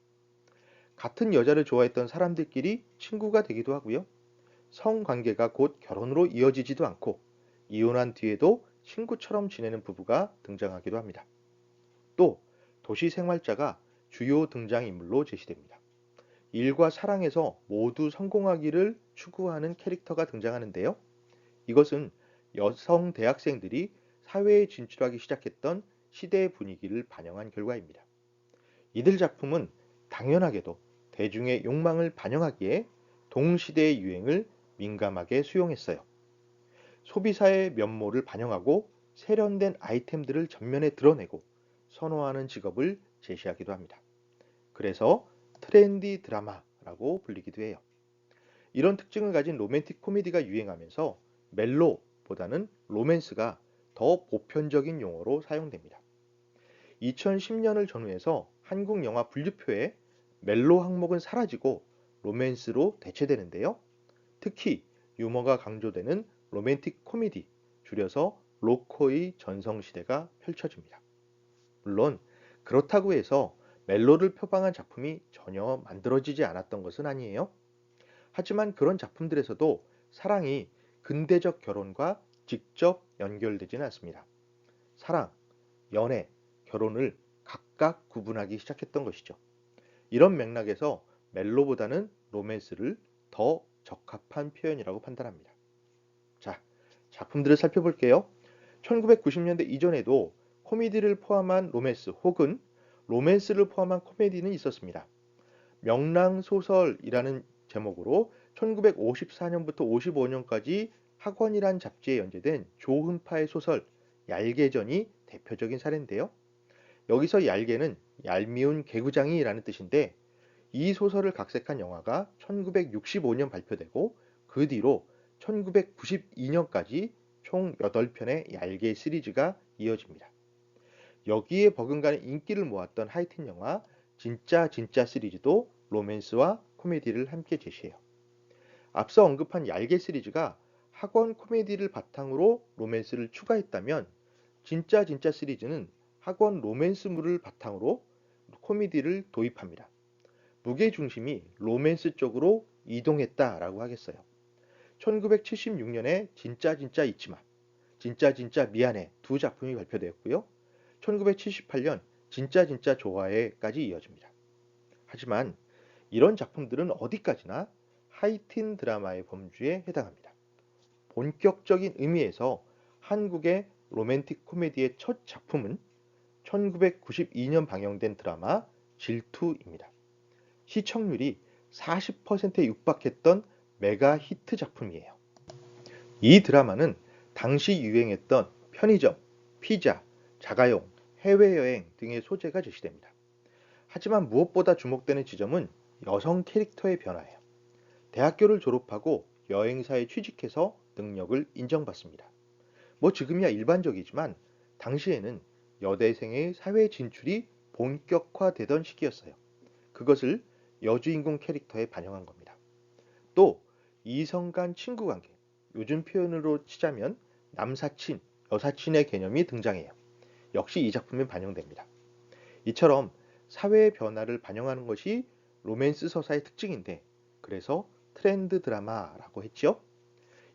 같은 여자를 좋아했던 사람들끼리 친구가 되기도 하고요. 성관계가 곧 결혼으로 이어지지도 않고 이혼한 뒤에도 친구처럼 지내는 부부가 등장하기도 합니다. 또 도시 생활자가 주요 등장인물로 제시됩니다. 일과 사랑에서 모두 성공하기를 추구하는 캐릭터가 등장하는데요. 이것은 여성 대학생들이 사회에 진출하기 시작했던 시대의 분위기를 반영한 결과입니다. 이들 작품은 당연하게도 대중의 욕망을 반영하기에 동시대의 유행을 민감하게 수용했어요. 소비사의 면모를 반영하고 세련된 아이템들을 전면에 드러내고 선호하는 직업을 제시하기도 합니다. 그래서 트렌디 드라마라고 불리기도 해요. 이런 특징을 가진 로맨틱 코미디가 유행하면서 멜로보다는 로맨스가 더 보편적인 용어로 사용됩니다. 2010년을 전후해서 한국 영화 분류표에 멜로 항목은 사라지고 로맨스로 대체되는데요. 특히 유머가 강조되는 로맨틱 코미디, 줄여서 로코의 전성시대가 펼쳐집니다. 물론 그렇다고 해서 멜로를 표방한 작품이 전혀 만들어지지 않았던 것은 아니에요. 하지만 그런 작품들에서도 사랑이 근대적 결혼과 직접 연결되지는 않습니다. 사랑, 연애, 결혼을 각각 구분하기 시작했던 것이죠. 이런 맥락에서 멜로보다는 로맨스를 더 적합한 표현이라고 판단합니다. 자, 작품들을 살펴볼게요. 1990년대 이전에도 코미디를 포함한 로맨스 혹은 로맨스를 포함한 코미디는 있었습니다. 명랑소설이라는 제목으로 1954년부터 55년까지 학원이란 잡지에 연재된 조흠파의 소설 얄개전이 대표적인 사례인데요. 여기서 얄개는 얄미운 개구장이라는 뜻인데 이 소설을 각색한 영화가 1965년 발표되고 그 뒤로 1992년까지 총 8편의 얄개 시리즈가 이어집니다. 여기에 버금가는 인기를 모았던 하이틴 영화 진짜 진짜 시리즈도 로맨스와 코미디를 함께 제시해요. 앞서 언급한 얄개 시리즈가 학원 코미디를 바탕으로 로맨스를 추가했다면 진짜 진짜 시리즈는 학원 로맨스물을 바탕으로 코미디를 도입합니다. 무게중심이 로맨스 쪽으로 이동했다라고 하겠어요. 1976년에 진짜 진짜 잊지마, 진짜 진짜 미안해 두 작품이 발표되었고요. 1978년 진짜 진짜 좋아해까지 이어집니다. 하지만 이런 작품들은 어디까지나 하이틴 드라마의 범주에 해당합니다. 본격적인 의미에서 한국의 로맨틱 코미디의 첫 작품은 1992년 방영된 드라마 질투입니다. 시청률이 40%에 육박했던 메가 히트 작품이에요. 이 드라마는 당시 유행했던 편의점, 피자, 자가용, 해외여행 등의 소재가 제시됩니다. 하지만 무엇보다 주목되는 지점은 여성 캐릭터의 변화예요. 대학교를 졸업하고 여행사에 취직해서 능력을 인정받습니다. 뭐 지금이야 일반적이지만 당시에는 여대생의 사회 진출이 본격화되던 시기였어요. 그것을 여주인공 캐릭터에 반영한 겁니다. 또 이성 간 친구 관계, 요즘 표현으로 치자면 남사친, 여사친의 개념이 등장해요. 역시 이 작품에 반영됩니다. 이처럼 사회의 변화를 반영하는 것이 로맨스 서사의 특징인데 그래서 트렌드 드라마라고 했지요.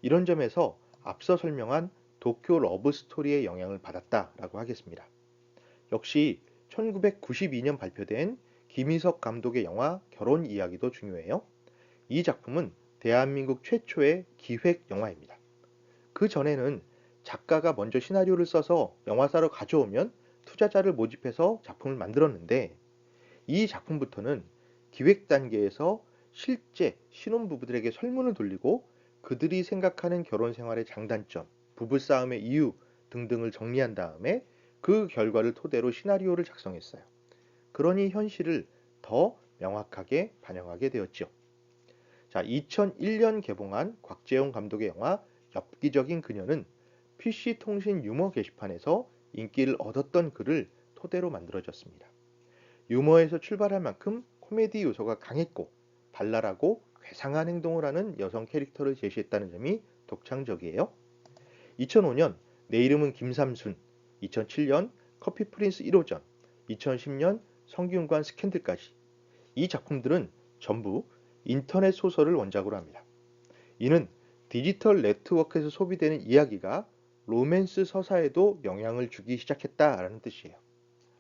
이런 점에서 앞서 설명한 도쿄 러브 스토리의 영향을 받았다라고 하겠습니다. 역시 1992년 발표된 김희석 감독의 영화 결혼 이야기도 중요해요. 이 작품은 대한민국 최초의 기획 영화입니다. 그 전에는 작가가 먼저 시나리오를 써서 영화사로 가져오면 투자자를 모집해서 작품을 만들었는데 이 작품부터는 기획 단계에서 실제 신혼부부들에게 설문을 돌리고 그들이 생각하는 결혼 생활의 장단점, 부부싸움의 이유 등등을 정리한 다음에 그 결과를 토대로 시나리오를 작성했어요. 그러니 현실을 더 명확하게 반영하게 되었죠. 자, 2001년 개봉한 곽재용 감독의 영화 엽기적인 그녀는 PC통신 유머 게시판에서 인기를 얻었던 글을 토대로 만들어졌습니다. 유머에서 출발할 만큼 코미디 요소가 강했고 발랄하고 괴상한 행동을 하는 여성 캐릭터를 제시했다는 점이 독창적이에요. 2005년 내 이름은 김삼순, 2007년 커피 프린스 1호전, 2010년 성균관 스캔들까지 이 작품들은 전부 인터넷 소설을 원작으로 합니다. 이는 디지털 네트워크에서 소비되는 이야기가 로맨스 서사에도 영향을 주기 시작했다라는 뜻이에요.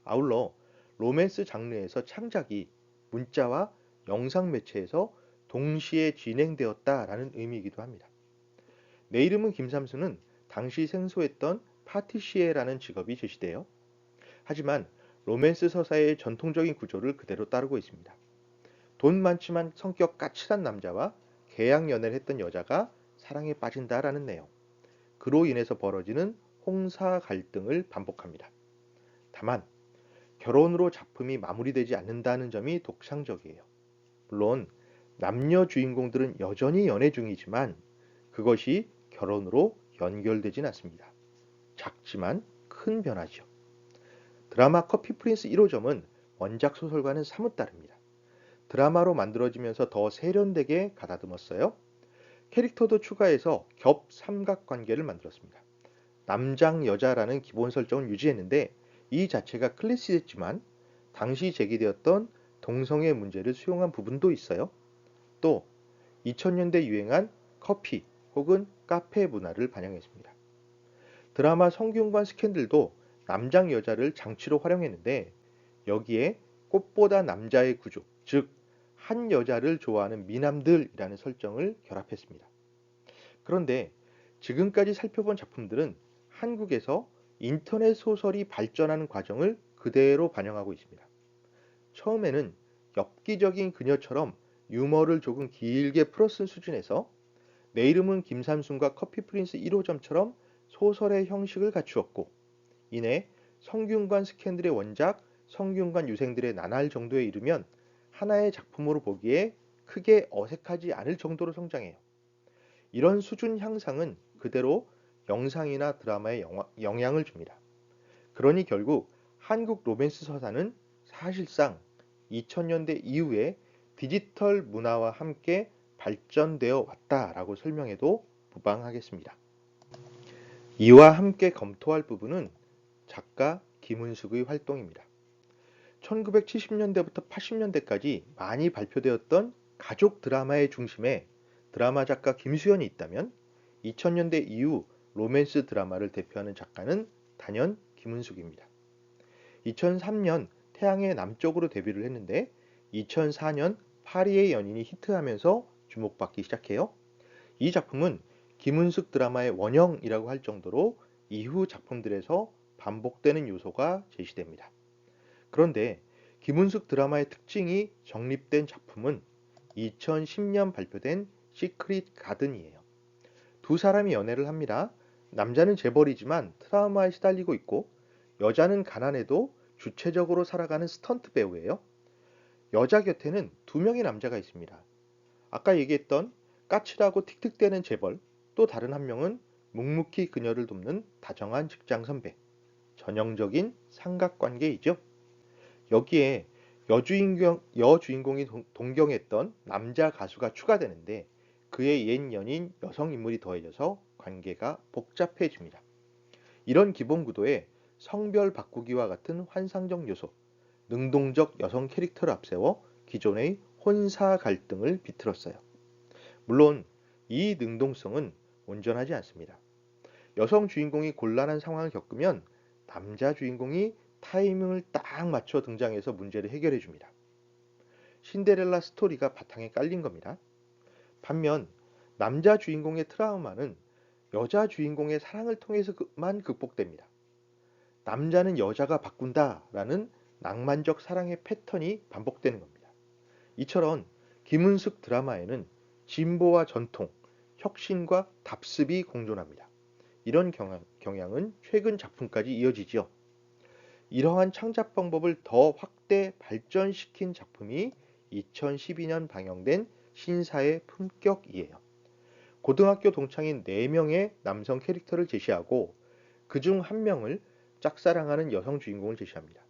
아울러 로맨스 장르에서 창작이 문자와 영상 매체에서 동시에 진행되었다라는 의미이기도 합니다. 내 이름은 김삼순은 당시 생소했던 파티시에라는 직업이 제시돼요. 하지만 로맨스 서사의 전통적인 구조를 그대로 따르고 있습니다. 돈 많지만 성격 까칠한 남자와 계약 연애를 했던 여자가 사랑에 빠진다라는 내용. 그로 인해서 벌어지는 홍사 갈등을 반복합니다. 다만 결혼으로 작품이 마무리되지 않는다는 점이 독창적이에요. 물론 남녀 주인공들은 여전히 연애 중이지만 그것이 결혼으로 연결되진 않습니다. 작지만 큰 변화죠. 드라마 커피 프린스 1호점은 원작 소설과는 사뭇 다릅니다. 드라마로 만들어지면서 더 세련되게 가다듬었어요. 캐릭터도 추가해서 겹 삼각관계를 만들었습니다. 남장 여자라는 기본 설정을 유지했는데 이 자체가 클래시했지만 당시 제기되었던 동성애 문제를 수용한 부분도 있어요. 또 2000년대 유행한 커피 혹은 카페 문화를 반영했습니다. 드라마 성균관 스캔들도 남장 여자를 장치로 활용했는데 여기에 꽃보다 남자의 구조, 즉 한 여자를 좋아하는 미남들이라는 설정을 결합했습니다. 그런데 지금까지 살펴본 작품들은 한국에서 인터넷 소설이 발전하는 과정을 그대로 반영하고 있습니다. 처음에는 엽기적인 그녀처럼 유머를 조금 길게 풀어쓴 수준에서 내 이름은 김삼순과 커피 프린스 1호점처럼 소설의 형식을 갖추었고 이내 성균관 스캔들의 원작, 성균관 유생들의 나날 정도에 이르면 하나의 작품으로 보기에 크게 어색하지 않을 정도로 성장해요. 이런 수준 향상은 그대로 영상이나 드라마에 영향을 줍니다. 그러니 결국 한국 로맨스 서사는 사실상 2000년대 이후에 디지털 문화와 함께 발전되어 왔다라고 설명해도 무방하겠습니다. 이와 함께 검토할 부분은 작가 김은숙의 활동입니다. 1970년대부터 80년대까지 많이 발표되었던 가족 드라마의 중심에 드라마 작가 김수현이 있다면 2000년대 이후 로맨스 드라마를 대표하는 작가는 단연 김은숙입니다. 2003년 태양의 남쪽으로 데뷔를 했는데 2004년 파리의 연인이 히트하면서 주목받기 시작해요. 이 작품은 김은숙 드라마의 원형이라고 할 정도로 이후 작품들에서 반복되는 요소가 제시됩니다. 그런데 김은숙 드라마의 특징이 정립된 작품은 2010년 발표된 시크릿 가든이에요. 두 사람이 연애를 합니다. 남자는 재벌이지만 트라우마에 시달리고 있고 여자는 가난해도 주체적으로 살아가는 스턴트 배우예요. 여자 곁에는 두 명의 남자가 있습니다. 아까 얘기했던 까칠하고 틱틱대는 재벌, 또 다른 한 명은 묵묵히 그녀를 돕는 다정한 직장 선배. 전형적인 삼각관계이죠. 여기에 여주인공이 동경했던 남자 가수가 추가되는데 그의 옛 연인 여성 인물이 더해져서 관계가 복잡해집니다. 이런 기본 구도에 성별 바꾸기와 같은 환상적 요소, 능동적 여성 캐릭터를 앞세워 기존의 혼사 갈등을 비틀었어요. 물론 이 능동성은 온전하지 않습니다. 여성 주인공이 곤란한 상황을 겪으면 남자 주인공이 타이밍을 딱 맞춰 등장해서 문제를 해결해 줍니다. 신데렐라 스토리가 바탕에 깔린 겁니다. 반면 남자 주인공의 트라우마는 여자 주인공의 사랑을 통해서만 극복됩니다. 남자는 여자가 바꾼다라는 낭만적 사랑의 패턴이 반복되는 겁니다. 이처럼 김은숙 드라마에는 진보와 전통, 혁신과 답습이 공존합니다. 이런 경향은 최근 작품까지 이어지죠. 이러한 창작 방법을 더 확대 발전시킨 작품이 2012년 방영된 신사의 품격이에요. 고등학교 동창인 4명의 남성 캐릭터를 제시하고 그중 한 명을 짝사랑하는 여성 주인공을 제시합니다.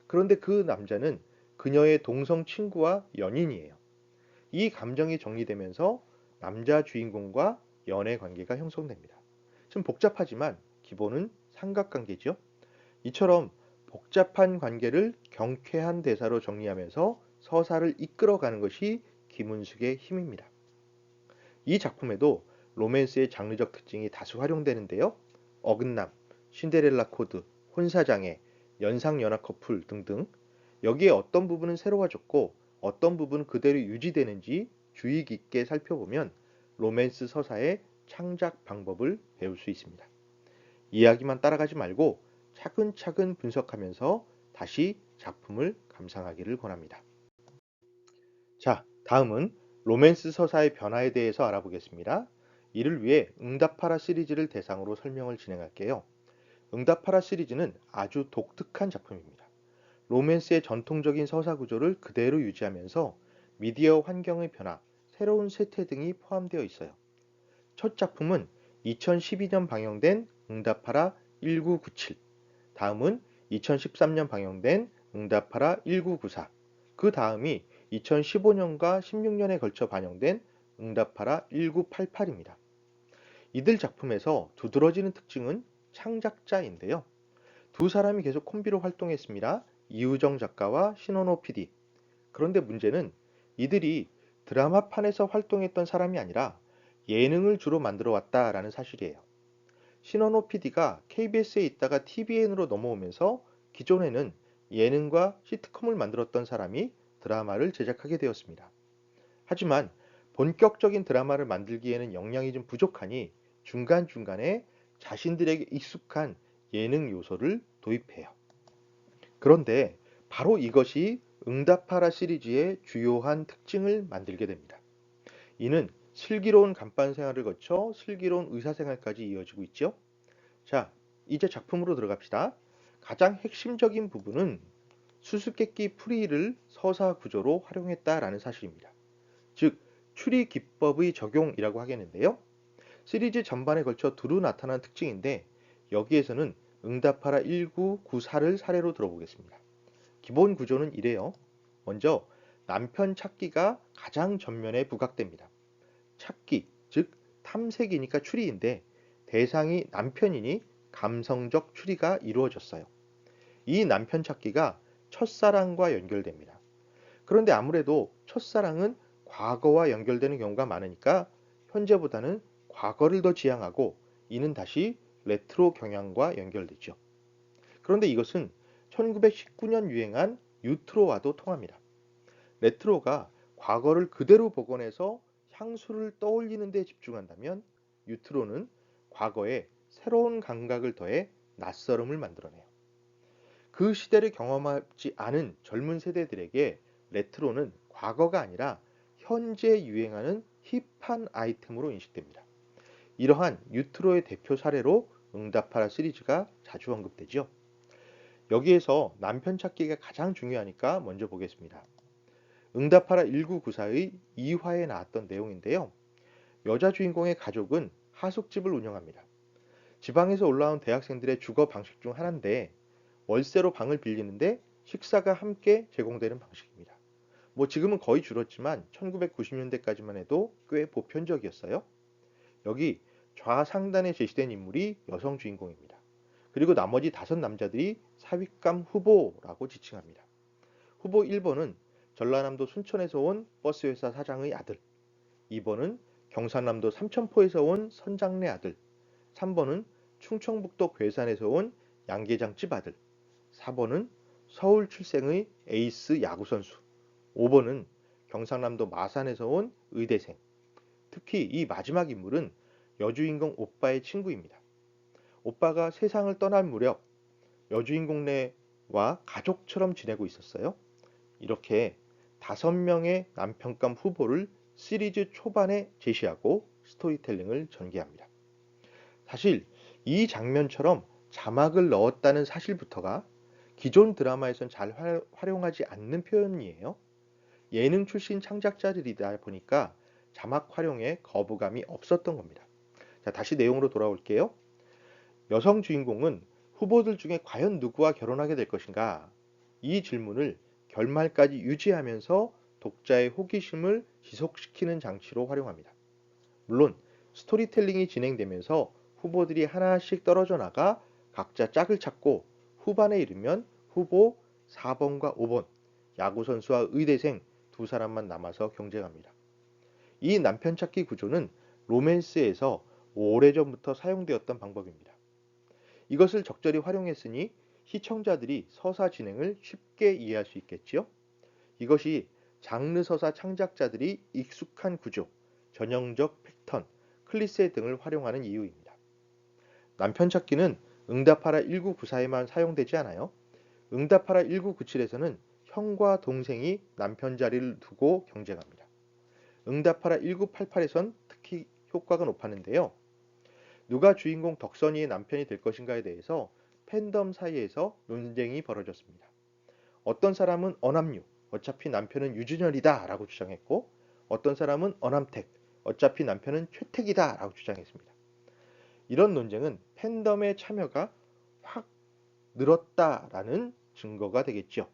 그런데 그 남자는 그녀의 동성 친구와 연인이에요. 이 감정이 정리되면서 남자 주인공과 연애 관계가 형성됩니다. 좀 복잡하지만 기본은 삼각관계죠. 이처럼 복잡한 관계를 경쾌한 대사로 정리하면서 서사를 이끌어가는 것이 김은숙의 힘입니다. 이 작품에도 로맨스의 장르적 특징이 다수 활용되는데요. 어긋남, 신데렐라 코드, 혼사장애, 연상연하 커플 등등 여기에 어떤 부분은 새로워졌고 어떤 부분은 그대로 유지되는지 주의 깊게 살펴보면 로맨스 서사의 창작 방법을 배울 수 있습니다. 이야기만 따라가지 말고 차근차근 분석하면서 다시 작품을 감상하기를 권합니다. 자, 다음은 로맨스 서사의 변화에 대해서 알아보겠습니다. 이를 위해 응답하라 시리즈를 대상으로 설명을 진행할게요. 응답하라 시리즈는 아주 독특한 작품입니다. 로맨스의 전통적인 서사 구조를 그대로 유지하면서 미디어 환경의 변화, 새로운 세태 등이 포함되어 있어요. 첫 작품은 2012년 방영된 응답하라 1997, 다음은 2013년 방영된 응답하라 1994, 그 다음이 2015년과 16년에 걸쳐 반영된 응답하라 1988입니다. 이들 작품에서 두드러지는 특징은 창작자인데요. 두 사람이 계속 콤비로 활동했습니다. 이우정 작가와 신원호 PD. 그런데 문제는 이들이 드라마판에서 활동했던 사람이 아니라 예능을 주로 만들어 왔다라는 사실이에요. 신원호 PD가 KBS에 있다가 TVN으로 넘어오면서 기존에는 예능과 시트콤을 만들었던 사람이 드라마를 제작하게 되었습니다. 하지만 본격적인 드라마를 만들기에는 역량이 좀 부족하니 중간중간에 자신들에게 익숙한 예능 요소를 도입해요. 그런데 바로 이것이 응답하라 시리즈의 주요한 특징을 만들게 됩니다. 이는 슬기로운 감반 생활을 거쳐 슬기로운 의사 생활까지 이어지고 있죠. 자, 이제 작품으로 들어갑시다. 가장 핵심적인 부분은 수수께끼 풀이를 서사 구조로 활용했다라는 사실입니다. 즉, 추리 기법의 적용이라고 하겠는데요. 시리즈 전반에 걸쳐 두루 나타난 특징인데 여기에서는 응답하라 1994를 사례로 들어보겠습니다. 기본 구조는 이래요. 먼저 남편 찾기가 가장 전면에 부각됩니다. 찾기, 즉 탐색이니까 추리인데 대상이 남편이니 감성적 추리가 이루어졌어요. 이 남편 찾기가 첫사랑과 연결됩니다. 그런데 아무래도 첫사랑은 과거와 연결되는 경우가 많으니까 현재보다는 과거를 더 지향하고 이는 다시 레트로 경향과 연결되죠. 그런데 이것은 1919년 유행한 유트로와도 통합니다. 레트로가 과거를 그대로 복원해서 향수를 떠올리는 데 집중한다면 유트로는 과거에 새로운 감각을 더해 낯설음을 만들어내요. 그 시대를 경험하지 않은 젊은 세대들에게 레트로는 과거가 아니라 현재 유행하는 힙한 아이템으로 인식됩니다. 이러한 유트로의 대표 사례로 응답하라 시리즈가 자주 언급되죠. 여기에서 남편 찾기가 가장 중요하니까 먼저 보겠습니다. 응답하라 1994의 2화에 나왔던 내용인데요. 여자 주인공의 가족은 하숙집을 운영합니다. 지방에서 올라온 대학생들의 주거 방식 중 하나인데 월세로 방을 빌리는데 식사가 함께 제공되는 방식입니다. 뭐 지금은 거의 줄었지만 1990년대까지만 해도 꽤 보편적이었어요. 여기 좌상단에 제시된 인물이 여성 주인공입니다. 그리고 나머지 5남자들이 사윗감 후보라고 지칭합니다. 후보 1번은 전라남도 순천에서 온 버스회사 사장의 아들, 2번은 경상남도 삼천포에서 온 선장네 아들, 3번은 충청북도 괴산에서 온 양계장집 아들, 4번은 서울 출생의 에이스 야구선수, 5번은 경상남도 마산에서 온 의대생. 특히 이 마지막 인물은 여주인공 오빠의 친구입니다. 오빠가 세상을 떠날 무렵 여주인공네와 가족처럼 지내고 있었어요. 이렇게 5명의 남편감 후보를 시리즈 초반에 제시하고 스토리텔링을 전개합니다. 사실 이 장면처럼 자막을 넣었다는 사실부터가 기존 드라마에선 잘 활용하지 않는 표현이에요. 예능 출신 창작자들이다 보니까 자막 활용에 거부감이 없었던 겁니다. 자, 다시 내용으로 돌아올게요. 여성 주인공은 후보들 중에 과연 누구와 결혼하게 될 것인가? 이 질문을 결말까지 유지하면서 독자의 호기심을 지속시키는 장치로 활용합니다. 물론 스토리텔링이 진행되면서 후보들이 하나씩 떨어져 나가 각자 짝을 찾고 후반에 이르면 후보 4번과 5번, 야구선수와 의대생 두 사람만 남아서 경쟁합니다. 이 남편 찾기 구조는 로맨스에서 오래전부터 사용되었던 방법입니다. 이것을 적절히 활용했으니 시청자들이 서사 진행을 쉽게 이해할 수 있겠지요. 이것이 장르 서사 창작자들이 익숙한 구조, 전형적 패턴, 클리셰 등을 활용하는 이유입니다. 남편 찾기는 응답하라 1994에만 사용되지 않아요. 응답하라 1997에서는 형과 동생이 남편 자리를 두고 경쟁합니다. 응답하라 1988에선 특히 효과가 높았는데요. 누가 주인공 덕선이의 남편이 될 것인가에 대해서 팬덤 사이에서 논쟁이 벌어졌습니다. 어떤 사람은 어남류, 어차피 남편은 유준열이다 라고 주장했고 어떤 사람은 어남택, 어차피 남편은 최택이다 라고 주장했습니다. 이런 논쟁은 팬덤의 참여가 확 늘었다라는 증거가 되겠죠.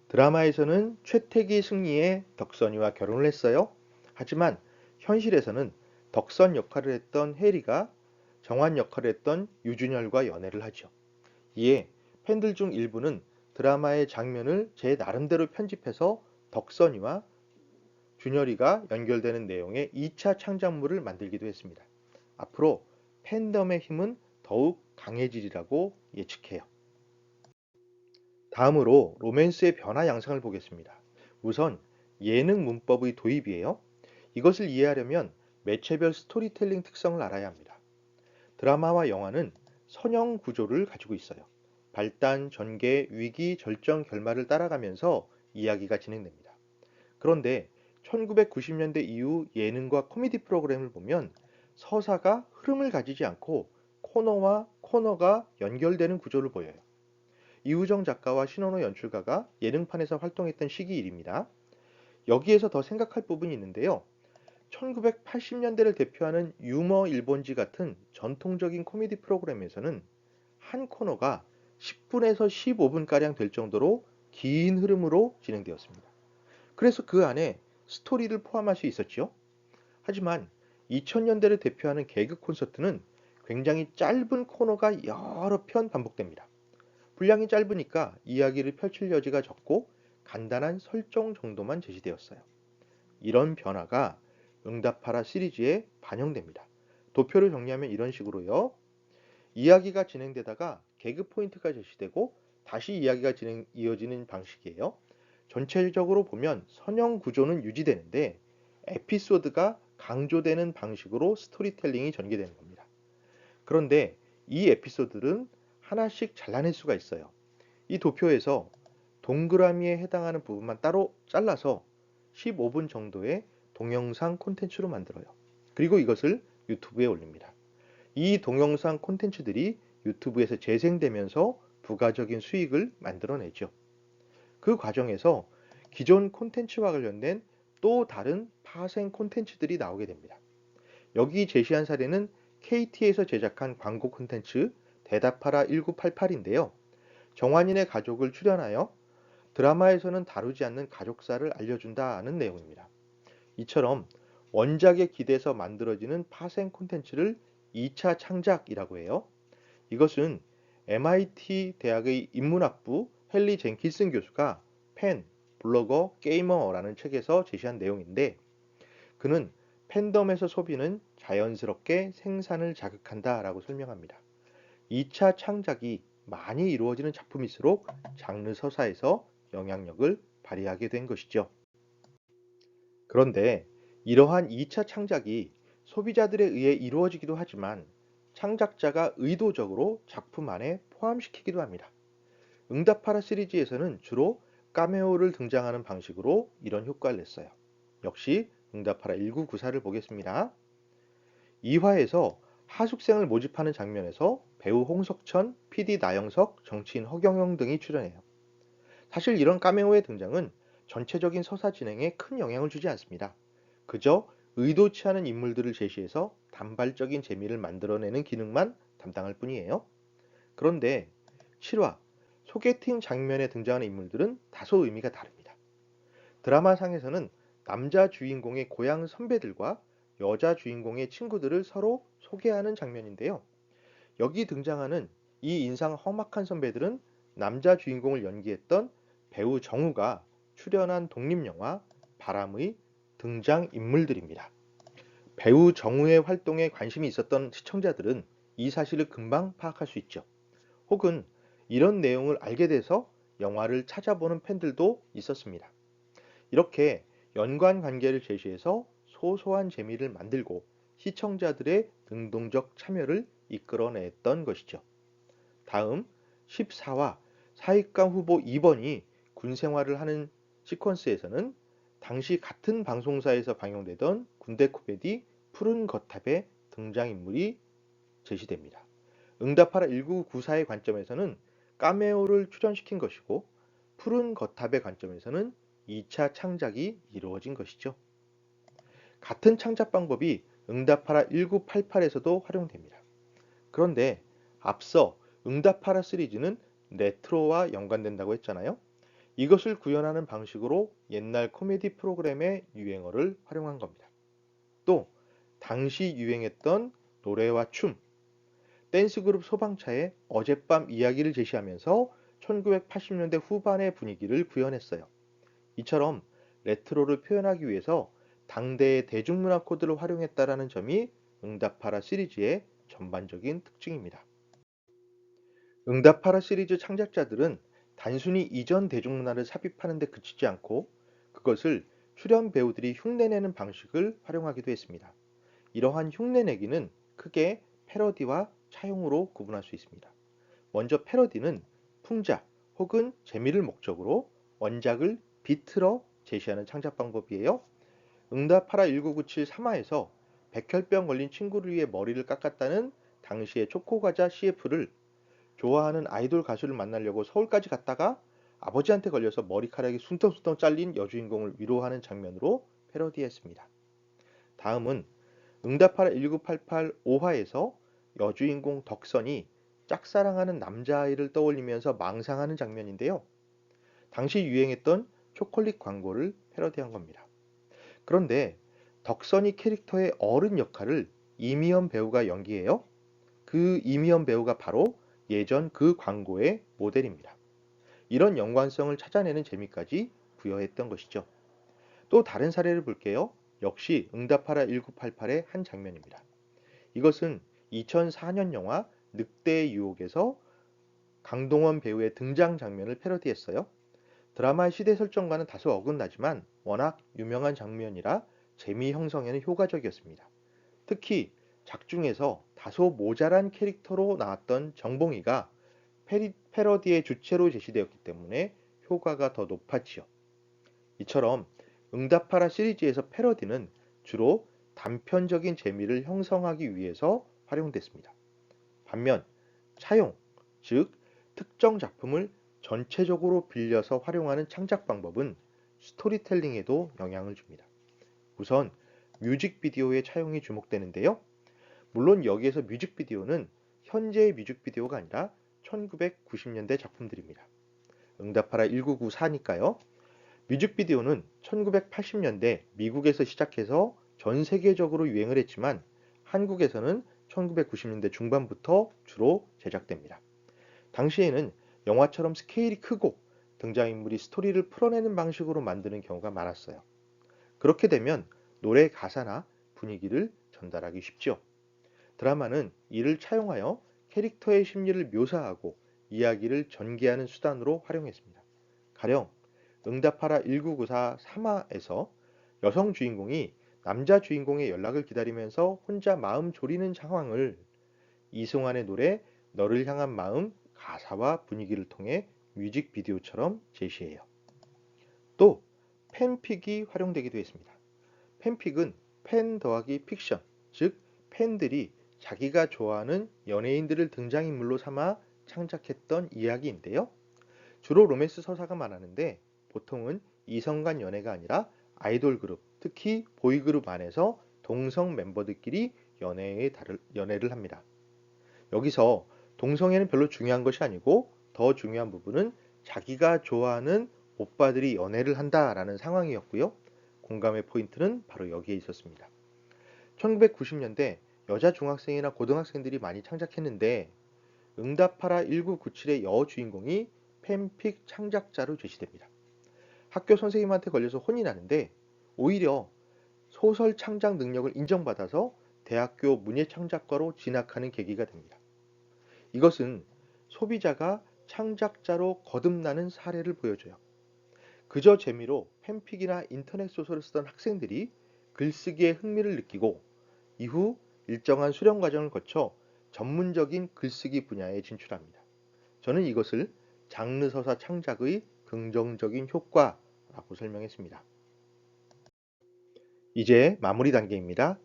드라마에서는 최택이 승리해 덕선이와 결혼을 했어요. 하지만 현실에서는 덕선 역할을 했던 해리가 정환 역할을 했던 유준열과 연애를 하죠. 이에 팬들 중 일부는 드라마의 장면을 제 나름대로 편집해서 덕선이와 준열이가 연결되는 내용의 2차 창작물을 만들기도 했습니다. 앞으로 팬덤의 힘은 더욱 강해지리라고 예측해요. 다음으로 로맨스의 변화 양상을 보겠습니다. 우선 예능 문법의 도입이에요. 이것을 이해하려면 매체별 스토리텔링 특성을 알아야 합니다. 드라마와 영화는 선형 구조를 가지고 있어요. 발단, 전개, 위기, 절정, 결말을 따라가면서 이야기가 진행됩니다. 그런데 1990년대 이후 예능과 코미디 프로그램을 보면 서사가 흐름을 가지지 않고 코너와 코너가 연결되는 구조를 보여요. 이우정 작가와 신원호 연출가가 예능판에서 활동했던 시기 일입니다. 여기에서 더 생각할 부분이 있는데요. 1980년대를 대표하는 유머 일본지 같은 전통적인 코미디 프로그램에서는 한 코너가 10분에서 15분가량 될 정도로 긴 흐름으로 진행되었습니다. 그래서 그 안에 스토리를 포함할 수 있었죠. 하지만 2000년대를 대표하는 개그 콘서트는 굉장히 짧은 코너가 여러 편 반복됩니다. 분량이 짧으니까 이야기를 펼칠 여지가 적고 간단한 설정 정도만 제시되었어요. 이런 변화가 응답하라 시리즈에 반영됩니다. 도표를 정리하면 이런 식으로요. 이야기가 진행되다가 개그 포인트가 제시되고 다시 이야기가 이어지는 방식이에요. 전체적으로 보면 선형 구조는 유지되는데 에피소드가 강조되는 방식으로 스토리텔링이 전개되는 겁니다. 그런데 이 에피소드는 하나씩 잘라낼 수가 있어요. 이 도표에서 동그라미에 해당하는 부분만 따로 잘라서 15분 정도의 동영상 콘텐츠로 만들어요. 그리고 이것을 유튜브에 올립니다. 이 동영상 콘텐츠들이 유튜브에서 재생되면서 부가적인 수익을 만들어내죠. 그 과정에서 기존 콘텐츠와 관련된 또 다른 파생 콘텐츠들이 나오게 됩니다. 여기 제시한 사례는 KT에서 제작한 광고 콘텐츠 대답하라 1988인데요. 정환인의 가족을 출연하여 드라마에서는 다루지 않는 가족사를 알려준다는 내용입니다. 이처럼 원작에 기대서 만들어지는 파생 콘텐츠를 2차 창작이라고 해요. 이것은 MIT 대학의 인문학부 헨리 젠킨슨 교수가 팬, 블로거, 게이머라는 책에서 제시한 내용인데 그는 팬덤에서 소비는 자연스럽게 생산을 자극한다라고 설명합니다. 2차 창작이 많이 이루어지는 작품일수록 장르 서사에서 영향력을 발휘하게 된 것이죠. 그런데 이러한 2차 창작이 소비자들에 의해 이루어지기도 하지만 창작자가 의도적으로 작품 안에 포함시키기도 합니다. 응답하라 시리즈에서는 주로 카메오를 등장하는 방식으로 이런 효과를 냈어요. 역시 응답하라 1994를 보겠습니다. 2화에서 하숙생을 모집하는 장면에서 배우 홍석천, PD 나영석, 정치인 허경영 등이 출연해요. 사실 이런 카메오의 등장은 전체적인 서사 진행에 큰 영향을 주지 않습니다. 그저 의도치 않은 인물들을 제시해서 단발적인 재미를 만들어내는 기능만 담당할 뿐이에요. 그런데 7화 소개팅 장면에 등장하는 인물들은 다소 의미가 다릅니다. 드라마상에서는 남자 주인공의 고향 선배들과 여자 주인공의 친구들을 서로 소개하는 장면인데요. 여기 등장하는 이 인상 험악한 선배들은 남자 주인공을 연기했던 배우 정우가 출연한 독립영화 바람의 등장 인물들입니다. 배우 정우의 활동에 관심이 있었던 시청자들은 이 사실을 금방 파악할 수 있죠. 혹은 이런 내용을 알게 돼서 영화를 찾아보는 팬들도 있었습니다. 이렇게 연관 관계를 제시해서 소소한 재미를 만들고 시청자들의 능동적 참여를 이끌어냈던 것이죠. 다음 14화 사익감 후보 2번이 군 생활을 하는 시퀀스에서는 당시 같은 방송사에서 방영되던 군대 코미디 푸른 거탑의 등장인물이 제시됩니다. 응답하라 1994의 관점에서는 카메오를 출연시킨 것이고 푸른 거탑의 관점에서는 2차 창작이 이루어진 것이죠. 같은 창작 방법이 응답하라 1988에서도 활용됩니다. 그런데 앞서 응답하라 시리즈는 레트로와 연관된다고 했잖아요. 이것을 구현하는 방식으로 옛날 코미디 프로그램의 유행어를 활용한 겁니다. 또 당시 유행했던 노래와 춤, 댄스그룹 소방차의 어젯밤 이야기를 제시하면서 1980년대 후반의 분위기를 구현했어요. 이처럼 레트로를 표현하기 위해서 당대의 대중문화 코드를 활용했다라는 점이 응답하라 시리즈의 전반적인 특징입니다. 응답하라 시리즈 창작자들은 단순히 이전 대중문화를 삽입하는 데 그치지 않고 그것을 출연 배우들이 흉내내는 방식을 활용하기도 했습니다. 이러한 흉내내기는 크게 패러디와 차용으로 구분할 수 있습니다. 먼저 패러디는 풍자 혹은 재미를 목적으로 원작을 비틀어 제시하는 창작 방법이에요. 응답하라 1997 3화에서 백혈병 걸린 친구를 위해 머리를 깎았다는 당시의 초코과자 CF를 좋아하는 아이돌 가수를 만나려고 서울까지 갔다가 아버지한테 걸려서 머리카락이 숭텅숭텅 잘린 여주인공을 위로하는 장면으로 패러디했습니다. 다음은 응답하라 1988 5화에서 여주인공 덕선이 짝사랑하는 남자아이를 떠올리면서 망상하는 장면인데요. 당시 유행했던 초콜릿 광고를 패러디한 겁니다. 그런데 덕선이 캐릭터의 어른 역할을 이미연 배우가 연기해요. 그 이미연 배우가 바로 예전 그 광고의 모델입니다. 이런 연관성을 찾아내는 재미까지 부여했던 것이죠. 또 다른 사례를 볼게요. 역시 응답하라 1988의 한 장면입니다. 이것은 2004년 영화 늑대의 유혹에서 강동원 배우의 등장 장면을 패러디했어요. 드라마의 시대 설정과는 다소 어긋나지만 워낙 유명한 장면이라 재미 형성에는 효과적이었습니다. 특히 작중에서 다소 모자란 캐릭터로 나왔던 정봉이가 패러디의 주체로 제시되었기 때문에 효과가 더 높았지요. 이처럼 응답하라 시리즈에서 패러디는 주로 단편적인 재미를 형성하기 위해서 활용됐습니다. 반면 차용, 즉 특정 작품을 전체적으로 빌려서 활용하는 창작 방법은 스토리텔링에도 영향을 줍니다. 우선 뮤직비디오의 차용이 주목되는데요. 물론 여기에서 뮤직비디오는 현재의 뮤직비디오가 아니라 1990년대 작품들입니다. 응답하라 1994니까요. 뮤직비디오는 1980년대 미국에서 시작해서 전 세계적으로 유행을 했지만 한국에서는 1990년대 중반부터 주로 제작됩니다. 당시에는 영화처럼 스케일이 크고 등장인물이 스토리를 풀어내는 방식으로 만드는 경우가 많았어요. 그렇게 되면 노래 가사나 분위기를 전달하기 쉽죠. 드라마는 이를 차용하여 캐릭터의 심리를 묘사하고 이야기를 전개하는 수단으로 활용했습니다. 가령 응답하라 1994 3화에서 여성 주인공이 남자 주인공의 연락을 기다리면서 혼자 마음 졸이는 상황을 이승환의 노래 너를 향한 마음 가사와 분위기를 통해 뮤직비디오처럼 제시해요. 또 팬픽이 활용되기도 했습니다. 팬픽은 팬 더하기 픽션, 즉 팬들이 자기가 좋아하는 연예인들을 등장인물로 삼아 창작했던 이야기인데요. 주로 로맨스 서사가 많았는데 보통은 이성 간 연애가 아니라 아이돌 그룹, 특히 보이그룹 안에서 동성 멤버들끼리 연애를 합니다. 여기서 동성애는 별로 중요한 것이 아니고 더 중요한 부분은 자기가 좋아하는 오빠들이 연애를 한다라는 상황이었고요. 공감의 포인트는 바로 여기에 있었습니다. 1990년대 여자 중학생이나 고등학생들이 많이 창작했는데 응답하라 1997의 여주인공이 팬픽 창작자로 제시됩니다. 학교 선생님한테 걸려서 혼이 나는데 오히려 소설 창작 능력을 인정받아서 대학교 문예창작과로 진학하는 계기가 됩니다. 이것은 소비자가 창작자로 거듭나는 사례를 보여줘요. 그저 재미로 팬픽이나 인터넷 소설을 쓰던 학생들이 글쓰기에 흥미를 느끼고 이후 일정한 수련 과정을 거쳐 전문적인 글쓰기 분야에 진출합니다. 저는 이것을 장르 서사 창작의 긍정적인 효과라고 설명했습니다. 이제 마무리 단계입니다.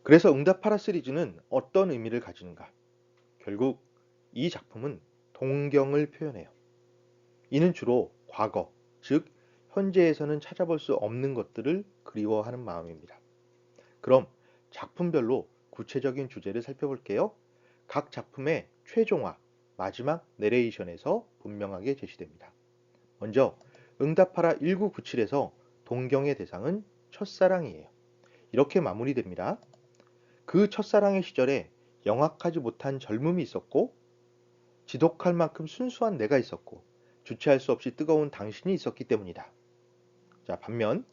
그래서 응답하라 시리즈는 어떤 의미를 가지는가? 결국 이 작품은 동경을 표현해요. 이는 주로 과거, 즉 현재에서는 찾아볼 수 없는 것들을 그리워하는 마음입니다. 그럼 작품별로 구체적인 주제를 살펴볼게요. 각 작품의 최종화, 마지막 내레이션에서 분명하게 제시됩니다. 먼저 응답하라 1997에서 동경의 대상은 첫사랑이에요. 이렇게 마무리됩니다. 그 첫사랑의 시절에 영악하지 못한 젊음이 있었고, 지독할 만큼 순수한 내가 있었고, 주체할 수 없이 뜨거운 당신이 있었기 때문이다. 자, 반면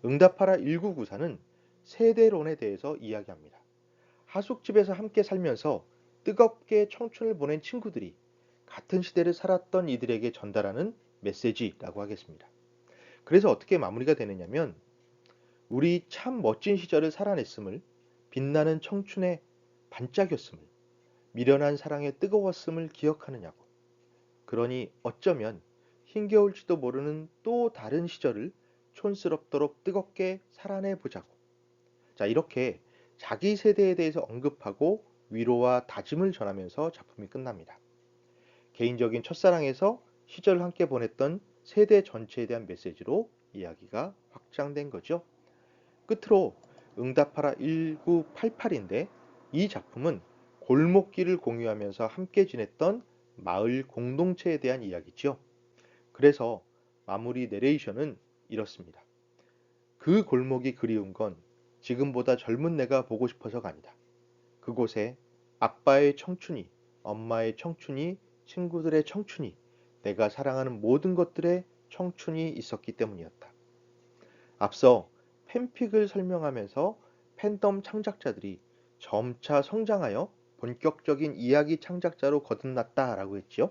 응답하라 1994는 세대론에 대해서 이야기합니다. 하숙집에서 함께 살면서 뜨겁게 청춘을 보낸 친구들이 같은 시대를 살았던 이들에게 전달하는 메시지라고 하겠습니다. 그래서 어떻게 마무리가 되느냐면, 우리 참 멋진 시절을 살아냈음을, 빛나는 청춘의 반짝였음을, 미련한 사랑의 뜨거웠음을 기억하느냐고. 그러니 어쩌면 힘겨울지도 모르는 또 다른 시절을 촌스럽도록 뜨겁게 살아내 보자고. 자, 이렇게 자기 세대에 대해서 언급하고 위로와 다짐을 전하면서 작품이 끝납니다. 개인적인 첫사랑에서 시절을 함께 보냈던 세대 전체에 대한 메시지로 이야기가 확장된 거죠. 끝으로 응답하라 1988인데, 이 작품은 골목길을 공유하면서 함께 지냈던 마을 공동체에 대한 이야기죠. 그래서 마무리 내레이션은 이렇습니다. 그 골목이 그리운 건 지금보다 젊은 내가 보고 싶어서가 아니다. 그곳에 아빠의 청춘이, 엄마의 청춘이, 친구들의 청춘이, 내가 사랑하는 모든 것들의 청춘이 있었기 때문이었다. 앞서 팬픽을 설명하면서 팬덤 창작자들이 점차 성장하여 본격적인 이야기 창작자로 거듭났다라고 했지요.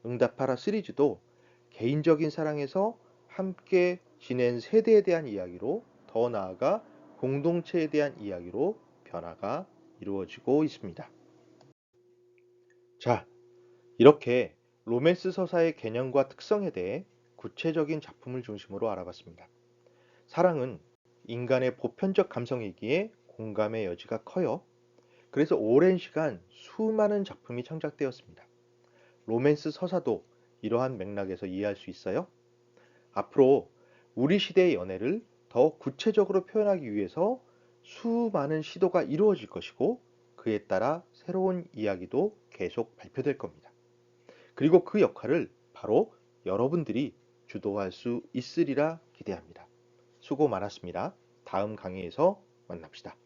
응답하라 시리즈도 개인적인 사랑에서 함께 지낸 세대에 대한 이야기로, 더 나아가 공동체에 대한 이야기로 변화가 이루어지고 있습니다. 자, 이렇게 로맨스 서사의 개념과 특성에 대해 구체적인 작품을 중심으로 알아봤습니다. 사랑은 인간의 보편적 감성이기에 공감의 여지가 커요. 그래서 오랜 시간 수많은 작품이 창작되었습니다. 로맨스 서사도 이러한 맥락에서 이해할 수 있어요. 앞으로 우리 시대의 연애를 더 구체적으로 표현하기 위해서 수많은 시도가 이루어질 것이고, 그에 따라 새로운 이야기도 계속 발표될 겁니다. 그리고 그 역할을 바로 여러분들이 주도할 수 있으리라 기대합니다. 수고 많았습니다. 다음 강의에서 만납시다.